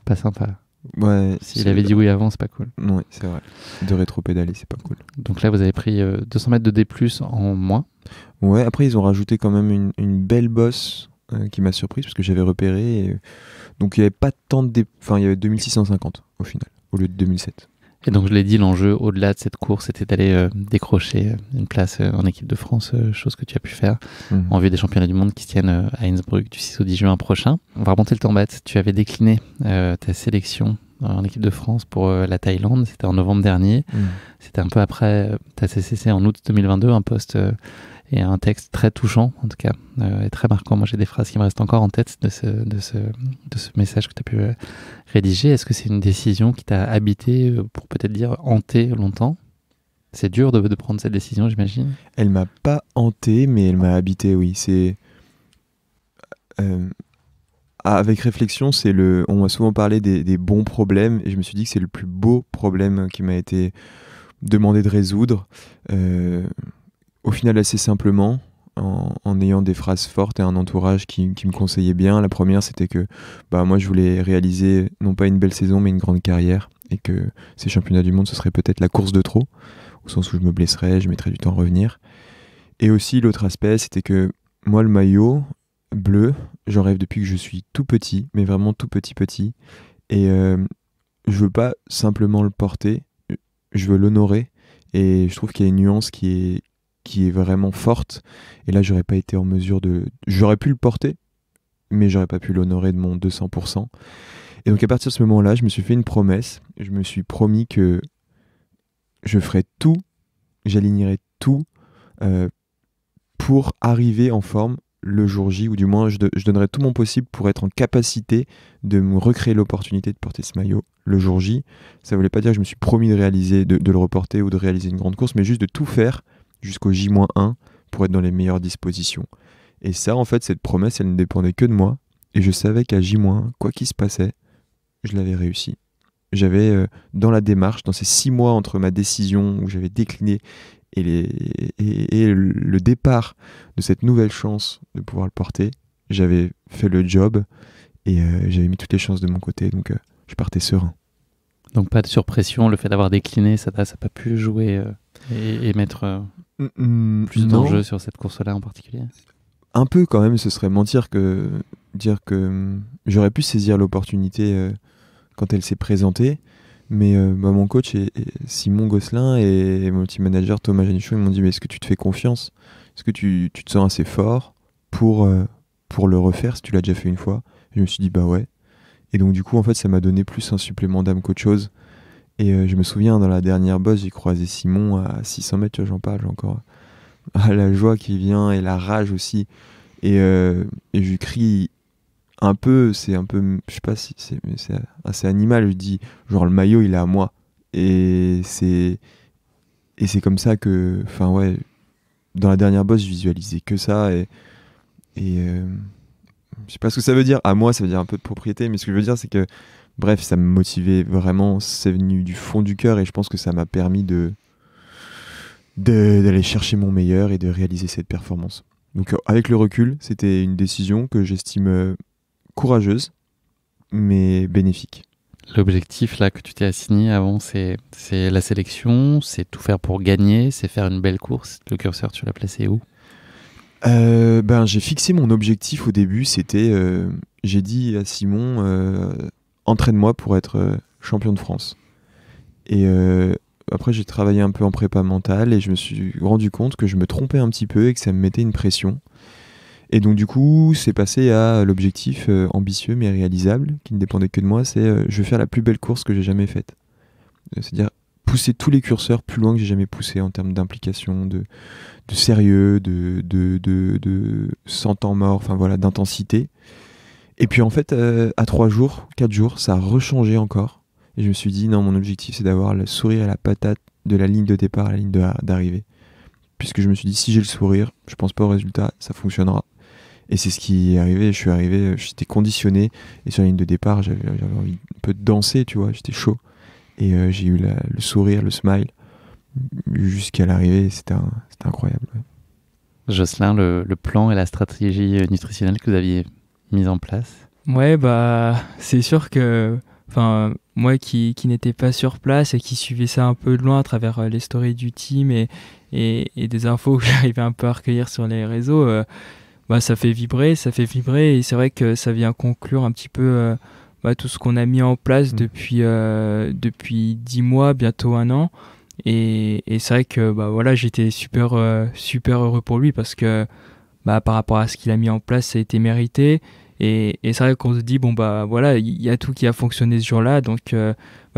A: Pas sympa.
B: Ouais.
A: S'il avait dit oui avant, c'est pas cool.
B: Oui, c'est vrai. De rétro-pédaler, c'est pas cool.
A: Donc là, vous avez pris 200 mètres de D+, en moins.
B: Ouais, après, ils ont rajouté quand même une belle bosse qui m'a surprise, parce que j'avais repéré. Donc il n'y avait pas tant de... Enfin, il y avait 2650 au final, au lieu de 2007.
A: Et donc je l'ai dit, l'enjeu au-delà de cette course, c'était d'aller décrocher une place en équipe de France, chose que tu as pu faire en vue des championnats du monde qui se tiennent à Innsbruck du 6 au 10 juin prochain. On va remonter le temps, Bat. Tu avais décliné ta sélection en équipe de France pour la Thaïlande, c'était en novembre dernier. C'était un peu après ta CCC en août 2022, un post et un texte très touchant en tout cas, et très marquant. Moi j'ai des phrases qui me restent encore en tête de ce message que tu as pu rédiger. Est-ce que c'est une décision qui t'a habité, pour peut-être dire hanté longtemps? C'est dur de prendre cette décision, j'imagine.
B: Elle m'a pas hanté, mais elle m'a habité, oui. C'est avec réflexion, on m'a souvent parlé des bons problèmes, et je me suis dit que c'est le plus beau problème qui m'a été demandé de résoudre. Au final, assez simplement, en ayant des phrases fortes et un entourage qui me conseillait bien. La première, c'était que moi, je voulais réaliser non pas une belle saison, mais une grande carrière, et que ces championnats du monde, ce serait peut-être la course de trop, au sens où je me blesserais, je mettrais du temps à revenir. Et aussi, l'autre aspect, c'était que moi, le maillot bleu, j'en rêve depuis que je suis tout petit, mais vraiment tout petit. Et je veux pas simplement le porter, je veux l'honorer. Et je trouve qu'il y a une nuance qui est vraiment forte, et là j'aurais pas été en mesure j'aurais pu le porter, mais j'aurais pas pu l'honorer de mon 200%. Et donc à partir de ce moment-là, je me suis fait une promesse, je me suis promis que je ferais tout, j'alignerais tout pour arriver en forme le jour J, ou du moins je donnerais tout mon possible pour être en capacité de me recréer l'opportunité de porter ce maillot le jour J. Ça voulait pas dire que je me suis promis de le reporter ou de réaliser une grande course, mais juste de tout faire jusqu'au J-1 pour être dans les meilleures dispositions. Et ça, en fait, cette promesse, elle ne dépendait que de moi. Et je savais qu'à J-1, quoi qu'il se passait, je l'avais réussi. J'avais, dans la démarche, dans ces 6 mois entre ma décision où j'avais décliné et le départ de cette nouvelle chance de pouvoir le porter, j'avais fait le job et j'avais mis toutes les chances de mon côté. Donc, je partais serein.
A: Donc pas de surpression, le fait d'avoir décliné, ça n'a pas pu jouer et mettre plus d'enjeux sur cette course-là en particulier?
B: Un peu quand même, ce serait mentir que dire que j'aurais pu saisir l'opportunité quand elle s'est présentée, mais mon coach Simon Gosselin et mon team manager Thomas Janichon, ils m'ont dit: mais est-ce que tu te fais confiance? Est-ce que tu te sens assez fort pour le refaire si tu l'as déjà fait une fois? Et je me suis dit ouais. Et donc du coup en fait ça m'a donné plus un supplément d'âme qu'autre chose. Et je me souviens, dans la dernière bosse, j'ai croisé Simon à 600 mètres, tu vois, j'en parle, j'ai encore la joie qui vient et la rage aussi. Et je lui crie un peu, c'est un peu, je sais pas si c'est assez animal, je dis genre le maillot il est à moi. Et c'est comme ça que, dans la dernière bosse, je visualisais que ça. Et je sais pas ce que ça veut dire. À moi, ça veut dire un peu de propriété, mais ce que je veux dire, c'est que bref, ça me motivait vraiment, c'est venu du fond du cœur, et je pense que ça m'a permis de d'aller chercher mon meilleur et de réaliser cette performance. Donc avec le recul, c'était une décision que j'estime courageuse, mais bénéfique.
A: L'objectif là que tu t'es assigné avant, c'est la sélection, c'est tout faire pour gagner, c'est faire une belle course. Le curseur, tu l'as placé où ?
B: J'ai fixé mon objectif au début, c'était, j'ai dit à Simon, entraîne-moi pour être champion de France. Et après j'ai travaillé un peu en prépa mentale et je me suis rendu compte que je me trompais un petit peu et que ça me mettait une pression. Et donc du coup, c'est passé à l'objectif ambitieux mais réalisable, qui ne dépendait que de moi, c'est je vais faire la plus belle course que j'ai jamais faite. C'est-à-dire pousser tous les curseurs plus loin que j'ai jamais poussé en termes d'implication, de sérieux, sans temps mort, enfin voilà, d'intensité. Et puis en fait, à 3 jours, 4 jours, ça a rechangé encore. Et je me suis dit, non, mon objectif, c'est d'avoir le sourire et la patate de la ligne de départ à la ligne d'arrivée. Puisque je me suis dit, si j'ai le sourire, je pense pas au résultat, ça fonctionnera. Et c'est ce qui est arrivé, j'étais conditionné. Et sur la ligne de départ, j'avais envie un peu de danser, tu vois, j'étais chaud. Et j'ai eu le sourire, le smile, jusqu'à l'arrivée, c'était incroyable. Ouais.
A: Jocelyn, le plan et la stratégie nutritionnelle que vous aviez mise en place ?
C: Ouais, c'est sûr que moi qui n'étais pas sur place et qui suivais ça un peu de loin à travers les stories du team et des infos que j'arrivais un peu à recueillir sur les réseaux, ça fait vibrer et c'est vrai que ça vient conclure un petit peu tout ce qu'on a mis en place depuis 10 mois, bientôt 1 an. Et c'est vrai que j'étais super heureux pour lui parce que par rapport à ce qu'il a mis en place, ça a été mérité. Et c'est vrai qu'on se dit, il y a tout qui a fonctionné ce jour-là. Donc,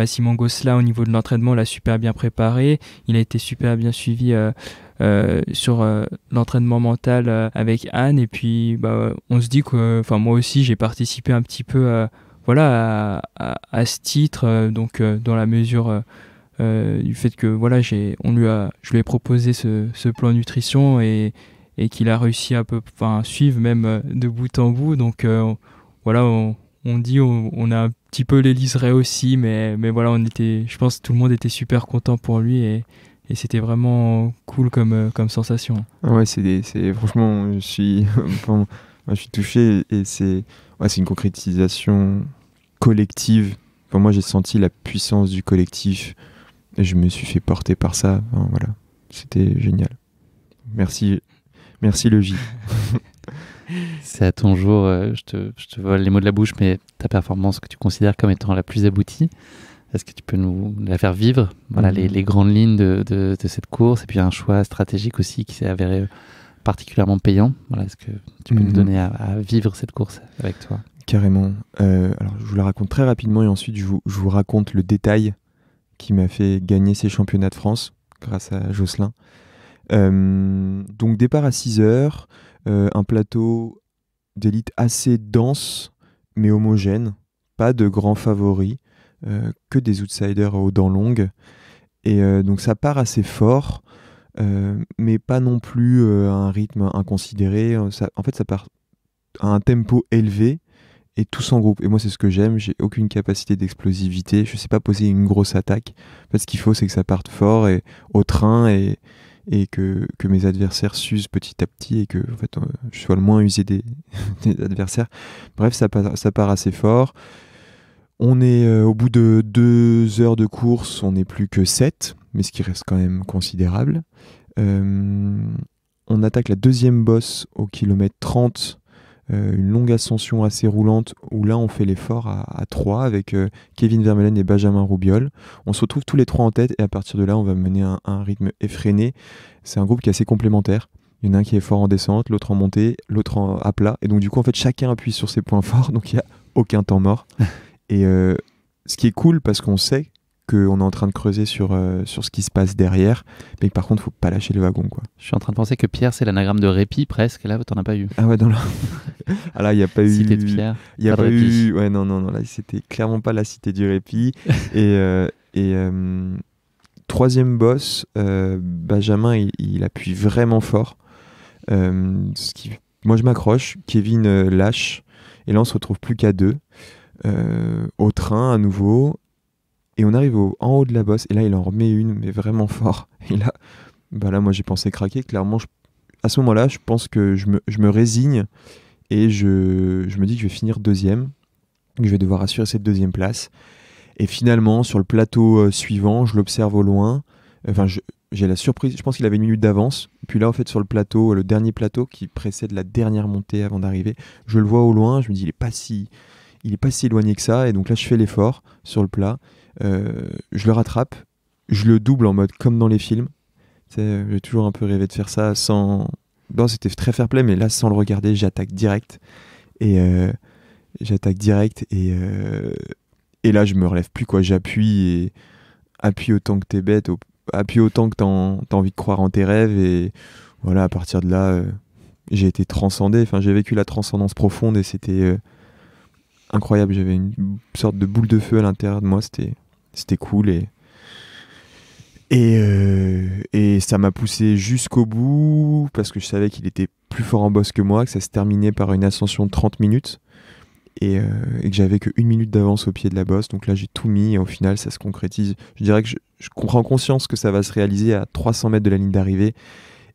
C: Simon Gosselin, au niveau de l'entraînement, l'a super bien préparé. Il a été super bien suivi sur l'entraînement mental avec Anne. Et puis, on se dit que, moi aussi, j'ai participé un petit peu à ce titre. Dans la mesure du fait que, je lui ai proposé ce plan nutrition et qu'il a réussi à suivre même de bout en bout. Donc on dit on a un petit peu les liserés aussi, mais voilà, je pense que tout le monde était super content pour lui et c'était vraiment cool comme sensation.
B: Ouais, franchement, je suis touché et c'est une concrétisation collective. Moi, j'ai senti la puissance du collectif et je me suis fait porter par ça. Voilà, c'était génial. Merci le J.
A: C'est à ton jour, je te vole les mots de la bouche, mais ta performance que tu considères comme étant la plus aboutie, est-ce que tu peux nous la faire vivre ? Voilà, les grandes lignes de cette course et puis un choix stratégique aussi qui s'est avéré particulièrement payant. Voilà, est-ce que tu peux nous donner à vivre cette course avec toi ?
B: Carrément. Alors, je vous la raconte très rapidement et ensuite je vous raconte le détail qui m'a fait gagner ces championnats de France grâce à Jocelyn. Donc départ à 6h, un plateau d'élite assez dense mais homogène, pas de grands favoris, que des outsiders aux dents longues et donc ça part assez fort mais pas non plus à un rythme inconsidéré. En fait ça part à un tempo élevé et tous en groupe. Et moi c'est ce que j'aime, j'ai aucune capacité d'explosivité, je sais pas poser une grosse attaque. En fait ce qu'il faut c'est que ça parte fort et au train et que mes adversaires s'usent petit à petit et que en fait, je sois le moins usé des adversaires. Bref, ça part assez fort. On est au bout de 2 heures de course, on n'est plus que 7, mais ce qui reste quand même considérable. On attaque la deuxième bosse au kilomètre 30, une longue ascension assez roulante où là on fait l'effort à 3 avec Kevin Vermeulen et Benjamin Roubiol. On se retrouve tous les 3 en tête et à partir de là on va mener un rythme effréné. C'est un groupe qui est assez complémentaire. Il y en a un qui est fort en descente, l'autre en montée, l'autre à plat. Et donc du coup en fait chacun appuie sur ses points forts, donc il n'y a aucun temps mort. Et ce qui est cool parce qu'on sait qu'on est en train de creuser sur ce qui se passe derrière, mais que par contre, il ne faut pas lâcher le wagon, quoi.
A: Je suis en train de penser que Pierre, c'est l'anagramme de répit presque, et là, tu n'en as pas eu.
B: Ah ouais, non, là. Ah là, il n'y a pas eu...
A: Cité de Pierre,
B: il n'y a pas eu... Ouais, non, là, c'était clairement pas la cité du répit. Et troisième boss, Benjamin, il appuie vraiment fort. Moi, je m'accroche, Kevin lâche, et là, on se retrouve plus qu'à 2. Au train, à nouveau... Et on arrive en haut de la bosse, et là, il en remet une, mais vraiment fort. Et là, bah là, moi, j'ai pensé craquer. Clairement, à ce moment-là, je pense que je me résigne et je me dis que je vais finir deuxième, que je vais devoir assurer cette deuxième place. Et finalement, sur le plateau suivant, je l'observe au loin. Enfin, j'ai la surprise, je pense qu'il avait une minute d'avance. Puis là, en fait, sur le plateau, le dernier plateau qui précède la dernière montée avant d'arriver, je le vois au loin. Je me dis, il est pas si éloigné que ça. Et donc là, je fais l'effort sur le plat. Je le rattrape. Je le double en mode comme dans les films. J'ai toujours un peu rêvé de faire ça sans... Bon, c'était très fair play, mais là, sans le regarder, j'attaque direct. Et et là, je me relève plus, quoi. J'appuie autant que t'es bête, appuie autant que t'as envie de croire en tes rêves. Et voilà, à partir de là, j'ai été transcendé. Enfin, j'ai vécu la transcendance profonde et c'était incroyable. J'avais une sorte de boule de feu à l'intérieur de moi. C'était cool et ça m'a poussé jusqu'au bout parce que je savais qu'il était plus fort en bosse que moi, que ça se terminait par une ascension de 30 minutes. Et que j'avais que 1 minute d'avance au pied de la bosse. Donc là, j'ai tout mis et au final, ça se concrétise. Je dirais que je comprends conscience que ça va se réaliser à 300 mètres de la ligne d'arrivée.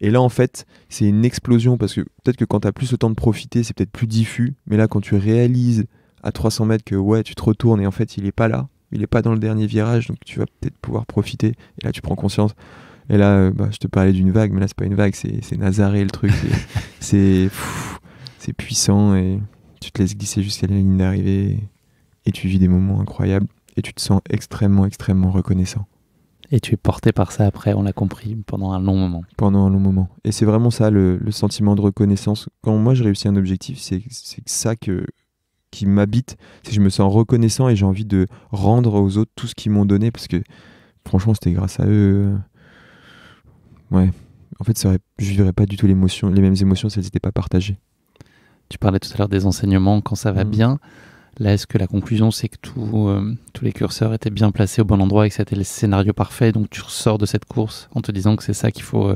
B: Et là, en fait, c'est une explosion parce que peut-être que quand tu as plus le temps de profiter, c'est peut-être plus diffus. Mais là, quand tu réalises à 300 mètres que ouais, tu te retournes et en fait, il est pas là. Il est pas dans le dernier virage. Donc tu vas peut-être pouvoir profiter. Et là, tu prends conscience. Et là, je te parlais d'une vague, mais là, c'est pas une vague. C'est Nazaré, le truc. C'est puissant et... Tu te laisses glisser jusqu'à la ligne d'arrivée et tu vis des moments incroyables et tu te sens extrêmement, extrêmement reconnaissant.
A: Et tu es porté par ça après, on l'a compris, pendant un long moment.
B: Pendant un long moment. Et c'est vraiment ça, le sentiment de reconnaissance. Quand moi, je réussis un objectif, c'est ça qui m'habite. C'est que je me sens reconnaissant et j'ai envie de rendre aux autres tout ce qu'ils m'ont donné parce que franchement, c'était grâce à eux. Ouais. En fait, je vivrais pas du tout les mêmes émotions si elles n'étaient pas partagées.
A: Tu parlais tout à l'heure des enseignements quand ça va bien. Là, est-ce que la conclusion, c'est que tous les curseurs étaient bien placés au bon endroit et que c'était le scénario parfait, donc tu ressors de cette course en te disant que c'est ça qu'il faut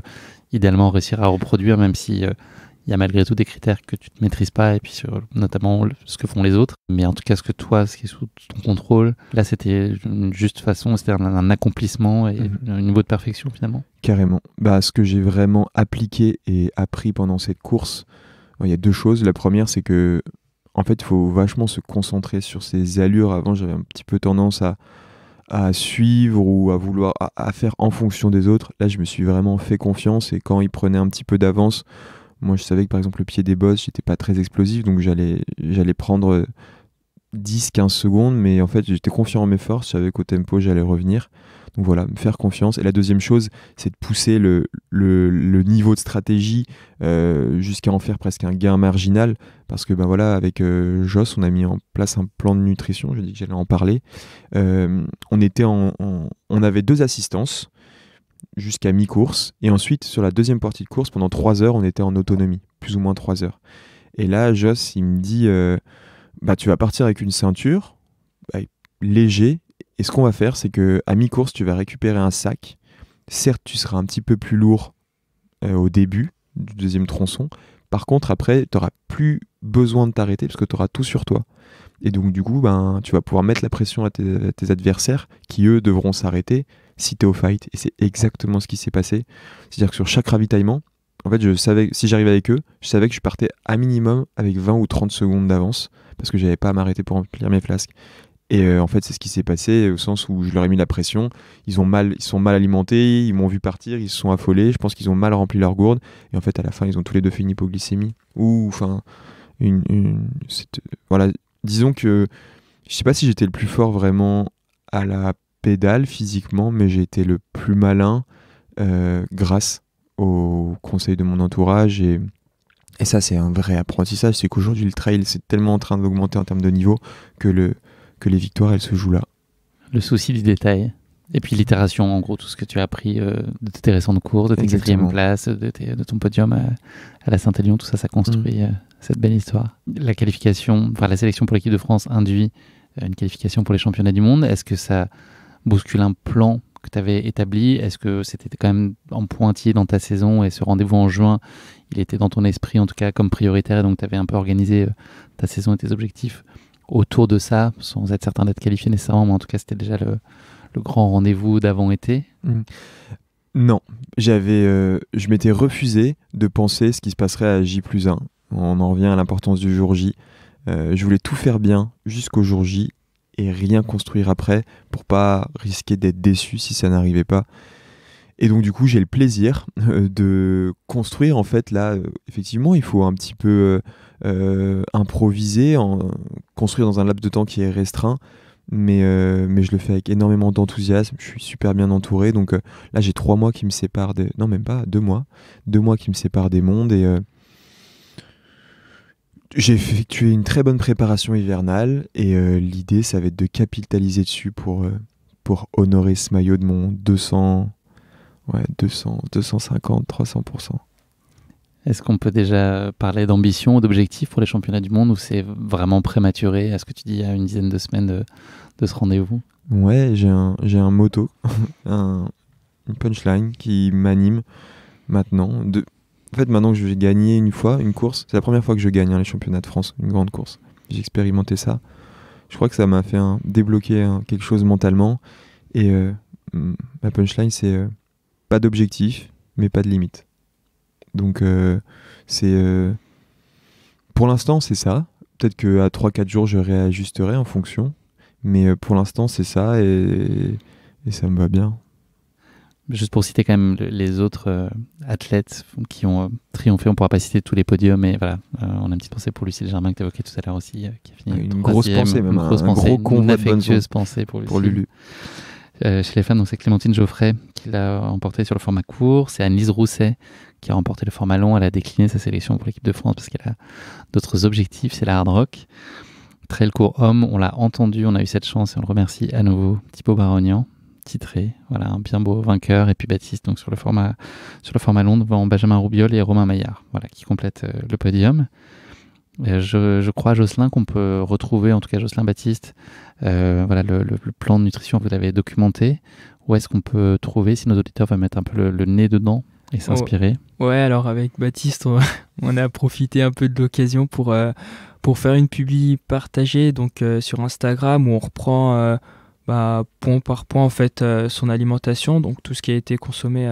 A: idéalement réussir à reproduire, même si il y a malgré tout des critères que tu ne maîtrises pas, et puis sur notamment ce que font les autres. Mais en tout cas, ce qui est sous ton contrôle, là, c'était une juste façon, c'était un accomplissement et un niveau de perfection finalement.
B: Carrément. Ce que j'ai vraiment appliqué et appris pendant cette course, il y a 2 choses. La première, c'est que en fait, il faut vachement se concentrer sur ses allures. Avant, j'avais un petit peu tendance à suivre ou à vouloir à faire en fonction des autres. Là, je me suis vraiment fait confiance et quand ils prenaient un petit peu d'avance, moi, je savais que par exemple, le pied des bosses, j'étais pas très explosif, donc j'allais prendre 10-15 secondes, mais en fait, j'étais confiant en mes forces, je savais qu'au tempo, j'allais revenir. Donc voilà, me faire confiance. Et la deuxième chose, c'est de pousser le niveau de stratégie jusqu'à en faire presque un gain marginal. Parce que voilà, avec Joss, on a mis en place un plan de nutrition. J'ai dit que j'allais en parler. On avait 2 assistances jusqu'à mi-course. Et ensuite, sur la deuxième partie de course, pendant 3 heures, on était en autonomie. Plus ou moins 3 heures. Et là, Joss, il me dit tu vas partir avec une ceinture léger. Et ce qu'on va faire, c'est qu'à mi-course, tu vas récupérer un sac. Certes, tu seras un petit peu plus lourd au début du deuxième tronçon. Par contre, après, tu n'auras plus besoin de t'arrêter parce que tu auras tout sur toi. Et donc, du coup, tu vas pouvoir mettre la pression à tes adversaires qui, eux, devront s'arrêter si tu es au fight. Et c'est exactement ce qui s'est passé. C'est-à-dire que sur chaque ravitaillement, en fait, je savais si j'arrivais avec eux, je savais que je partais à minimum avec 20 ou 30 secondes d'avance parce que je n'avais pas à m'arrêter pour remplir mes flasques. Et en fait, c'est ce qui s'est passé au sens où je leur ai mis la pression. Ils sont mal alimentés, ils m'ont vu partir, ils se sont affolés. Je pense qu'ils ont mal rempli leur gourde. Et en fait, à la fin, ils ont tous les 2 fait une hypoglycémie. Voilà. Disons que je sais pas si j'étais le plus fort vraiment à la pédale physiquement, mais j'ai été le plus malin grâce aux conseils de mon entourage. Et ça, c'est un vrai apprentissage. C'est qu'aujourd'hui, le trail, c'est tellement en train d'augmenter en termes de niveau que les victoires, elles se jouent là.
A: Le souci du détail. Et puis l'itération, en gros, tout ce que tu as appris de tes récentes courses, de tes 4e places, de ton podium à la Saint-Élion, tout ça, ça construit cette belle histoire. La sélection pour l'équipe de France induit une qualification pour les championnats du monde. Est-ce que ça bouscule un plan que tu avais établi? Est-ce que c'était quand même en pointillé dans ta saison et ce rendez-vous en juin, il était dans ton esprit en tout cas comme prioritaire et donc tu avais un peu organisé ta saison et tes objectifs autour de ça, sans être certain d'être qualifié nécessairement, mais en tout cas c'était déjà le grand rendez-vous d'avant-été?
B: Non, je m'étais refusé de penser ce qui se passerait à J+1. On en revient à l'importance du jour J. Je voulais tout faire bien jusqu'au jour J et rien construire après pour pas risquer d'être déçu si ça n'arrivait pas. Et donc du coup j'ai le plaisir de construire en fait là. Effectivement il faut un petit peu improviser, construire dans un laps de temps qui est restreint. Mais je le fais avec énormément d'enthousiasme, je suis super bien entouré, donc là j'ai 3 mois qui me séparent non même pas, 2 mois, 2 mois qui me séparent des mondes, et j'ai effectué une très bonne préparation hivernale, et l'idée ça va être de capitaliser dessus pour honorer ce maillot de mon 250, 300%.
A: Est-ce qu'on peut déjà parler d'ambition ou d'objectifs pour les championnats du monde, ou c'est vraiment prématuré? Est-ce que tu dis à une dizaine de semaines de ce rendez-vous?
B: Ouais, j'ai un motto, une punchline qui m'anime maintenant. En fait, maintenant que j'ai gagné une fois une course, c'est la première fois que je gagne les championnats de France, une grande course. J'ai expérimenté ça. Je crois que ça m'a fait débloquer quelque chose mentalement. Et ma punchline, c'est pas d'objectif, mais pas de limite. Donc pour l'instant c'est ça, peut-être qu'à 3-4 jours je réajusterai en fonction, mais pour l'instant c'est ça, et ça me va bien.
A: Juste pour citer quand même les autres athlètes qui ont triomphé, on ne pourra pas citer tous les podiums, mais voilà, on a une petite pensée pour Lucille Germain que tu évoquais tout à l'heure aussi, qui a fini
B: une grosse pensée, même
A: une
B: gros convoi
A: une
B: de bonne
A: affectueuse pensée pour
B: Lulu.
A: Chez les femmes, donc c'est Clémentine Geoffrey qui l'a emporté sur le format court. C'est Anne-Lise Rousset qui a remporté le format long. Elle a décliné sa sélection pour l'équipe de France parce qu'elle a d'autres objectifs. C'est la hard rock. Trail court homme, on l'a entendu, on a eu cette chance et on le remercie à nouveau. Thibaut Barognan, titré, voilà, un bien beau vainqueur. Et puis Baptiste, donc sur le format long, devant Benjamin Roubiol et Romain Maillard, voilà, qui complètent le podium. Je crois, Jocelyn, qu'on peut retrouver, en tout cas Jocelyn Baptiste, voilà, le plan de nutrition, vous l'avez documenté. Où est-ce qu'on peut trouver, si nos auditeurs veulent mettre un peu le nez dedans et s'inspirer?
C: Ouais, alors avec Baptiste, on a profité un peu de l'occasion pour faire une publi partagée donc, sur Instagram, où on reprend point par point en fait, son alimentation, donc tout ce qui a été consommé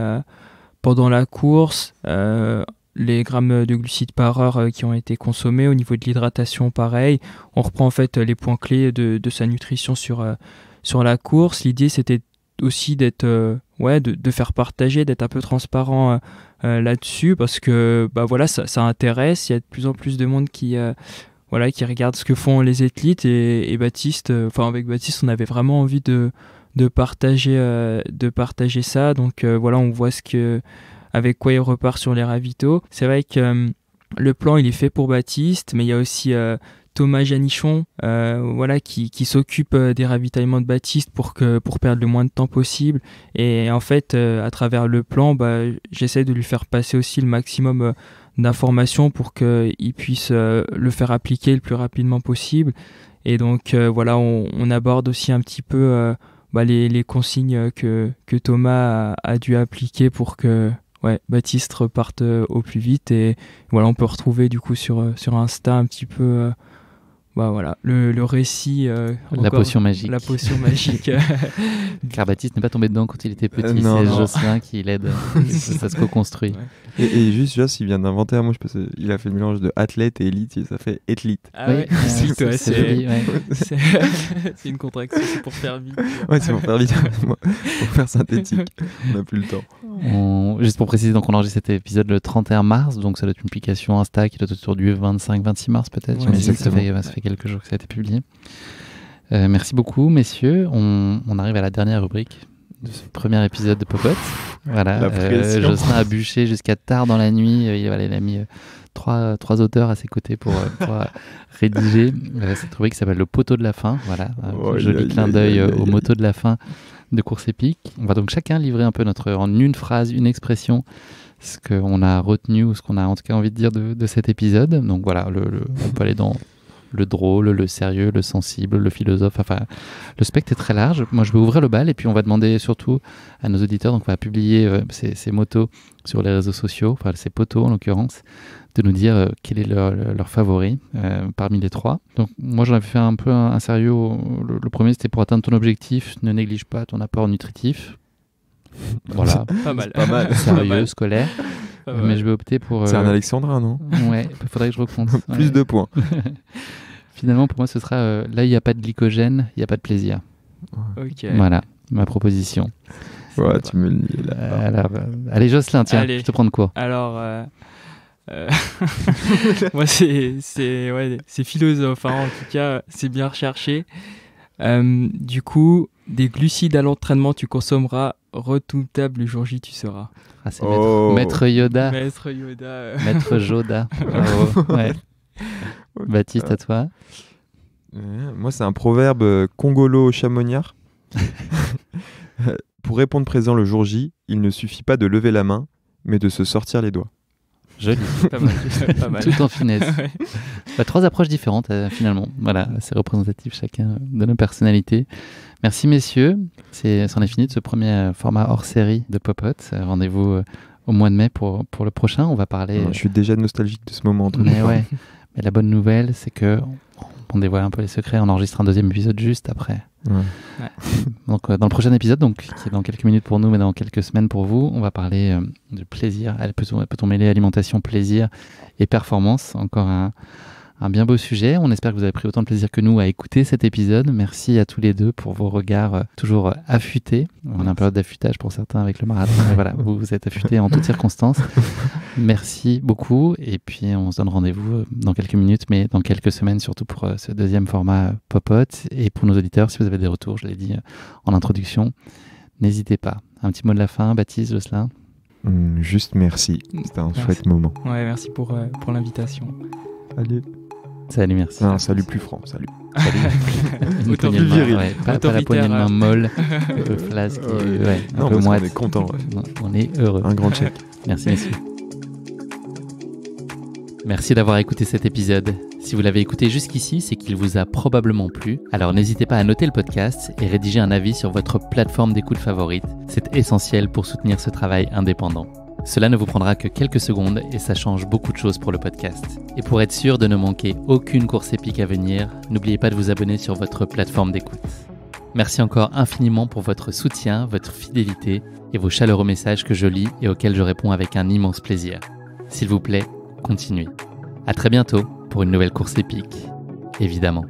C: pendant la course, les grammes de glucides par heure qui ont été consommés. Au niveau de l'hydratation, pareil. On reprend en fait les points clés de sa nutrition sur la course. L'idée, c'était aussi d'être, de faire partager, d'être un peu transparent là-dessus, parce que voilà, ça intéresse. Il y a de plus en plus de monde qui regarde ce que font les athlètes, et Baptiste, avec Baptiste, on avait vraiment envie de partager ça. Donc voilà, on voit avec quoi il repart sur les ravitaux. C'est vrai que le plan il est fait pour Baptiste, mais il y a aussi Thomas Janichon qui s'occupe des ravitaillements de Baptiste pour perdre le moins de temps possible. Et en fait, à travers le plan, j'essaie de lui faire passer aussi le maximum d'informations pour qu'il puisse le faire appliquer le plus rapidement possible. Et donc on aborde aussi un petit peu les consignes que Thomas a dû appliquer pour que Baptiste reparte au plus vite. Et voilà, on peut retrouver du coup sur Insta un petit peu le récit,
A: la potion magique.
C: La potion magique.
A: Car Baptiste n'est pas tombé dedans quand il était petit, c'est Jocelyn qui l'aide, ça se co-construit.
B: Ouais. Et juste, il vient d'inventer un mot, il a fait le mélange de athlète et élite, et ça fait athlète.
C: Ah oui,
A: c'est joli. Ouais.
C: C'est une contraction, c'est pour faire vite.
B: Ouais, c'est pour faire vite, pour faire synthétique, on n'a plus le temps.
A: Juste pour préciser, donc on enregistre cet épisode le 31 mars, donc ça doit être une publication Insta qui doit être autour du 25-26 mars peut-être.
C: Ouais,
A: ça fait quelques jours que ça a été publié. Merci beaucoup, messieurs. On arrive à la dernière rubrique de ce premier épisode de Popote. Voilà, Jocelyn a bûché jusqu'à tard dans la nuit. Il a mis trois auteurs à ses côtés pour rédiger cette rubrique qui s'appelle le poteau de la fin. Voilà, joli clin d'œil au moto de la fin de Course Épique. On va donc chacun livrer un peu en une phrase, une expression, ce qu'on a retenu ou ce qu'on a en tout cas envie de dire de cet épisode. Donc voilà, on peut aller dans le drôle, le sérieux, le sensible, le philosophe, le spectre est très large. Moi je vais ouvrir le bal et puis on va demander surtout à nos auditeurs, donc on va publier ces motos sur les réseaux sociaux, ces potos en l'occurrence, de nous dire quel est leur favori parmi les trois. Donc moi j'en avais fait un peu un sérieux. Le premier, c'était pour atteindre ton objectif, ne néglige pas ton apport nutritif. Voilà,
C: Pas mal.
B: Pas mal.
C: Pas
A: sérieux,
C: mal.
A: scolaire.
C: Pas
A: Mais
C: mal.
A: je vais opter pour...
B: C'est un alexandrin, non?
A: Ouais, il faudrait que je recompte.
B: Plus
A: Ouais.
B: de points.
A: Finalement, pour moi, ce sera là, il n'y a pas de glycogène, il n'y a pas de plaisir.
C: Ok.
A: Voilà, ma proposition.
B: Ouais, tu me le dis là.
A: Alors, allez, Jocelyn, tiens,
C: Allez.
A: je te prends de court.
C: Alors, moi, c'est philosophe, hein, en tout cas, c'est bien recherché. Du coup, des glucides à l'entraînement, tu consommeras, redoutable le jour J, tu seras.
A: Ah, c'est
B: Oh.
A: Maître Yoda,
C: Maître Yoda.
A: Maître Joda. Bravo. Ouais. Baptiste, à toi.
B: Moi, c'est un proverbe congolo-chamonniard. Pour répondre présent le jour J, il ne suffit pas de lever la main, mais de se sortir les doigts.
A: Joli.
C: Pas mal. Pas mal.
A: Tout en finesse.
C: Ouais.
A: Bah, 3 approches différentes, finalement. Voilà, c'est représentatif chacun de nos personnalités. Merci, messieurs. C'en est fini de ce premier format hors série de Popote. Rendez-vous au mois de mai pour le prochain. On va parler.
B: Je suis déjà nostalgique de ce moment. entre
A: Mais
B: nous.
A: ouais. Mais la bonne nouvelle, c'est que on dévoile un peu les secrets. On enregistre un deuxième épisode juste après.
B: Ouais.
A: Donc, dans le prochain épisode, donc, qui est dans quelques minutes pour nous, mais dans quelques semaines pour vous, on va parler de plaisir. Peut-on mêler alimentation, plaisir et performance? Encore un bien beau sujet. On espère que vous avez pris autant de plaisir que nous à écouter cet épisode. Merci à tous les deux pour vos regards toujours affûtés. On est en période d'affûtage pour certains avec le marathon. Mais voilà, vous êtes affûtés en toutes circonstances. Merci beaucoup. Et puis, on se donne rendez-vous dans quelques minutes, mais dans quelques semaines, surtout pour ce deuxième format Popote. Et pour nos auditeurs, si vous avez des retours, je l'ai dit en introduction, n'hésitez pas. Un petit mot de la fin, Baptiste, Jocelyn?
B: Juste merci. C'était un chouette moment.
C: Ouais, merci pour l'invitation.
B: Allez.
A: Salut, merci.
B: Un salut plus franc. Salut.
A: Une
C: Autant
A: poignée de
B: plus
A: main,
B: viril.
A: ouais, pas la poignée de main molle, flasque, ouais, un
B: Non,
A: peu
B: parce
A: moite.
B: qu'on est content. Ouais.
A: On est heureux.
B: Un grand check.
A: Merci, messieurs. Merci d'avoir écouté cet épisode. Si vous l'avez écouté jusqu'ici, c'est qu'il vous a probablement plu. Alors n'hésitez pas à noter le podcast et rédiger un avis sur votre plateforme d'écoute favorite. C'est essentiel pour soutenir ce travail indépendant. Cela ne vous prendra que quelques secondes et ça change beaucoup de choses pour le podcast. Et pour être sûr de ne manquer aucune course épique à venir, n'oubliez pas de vous abonner sur votre plateforme d'écoute. Merci encore infiniment pour votre soutien, votre fidélité et vos chaleureux messages que je lis et auxquels je réponds avec un immense plaisir. S'il vous plaît, continuez. À très bientôt pour une nouvelle course épique, évidemment.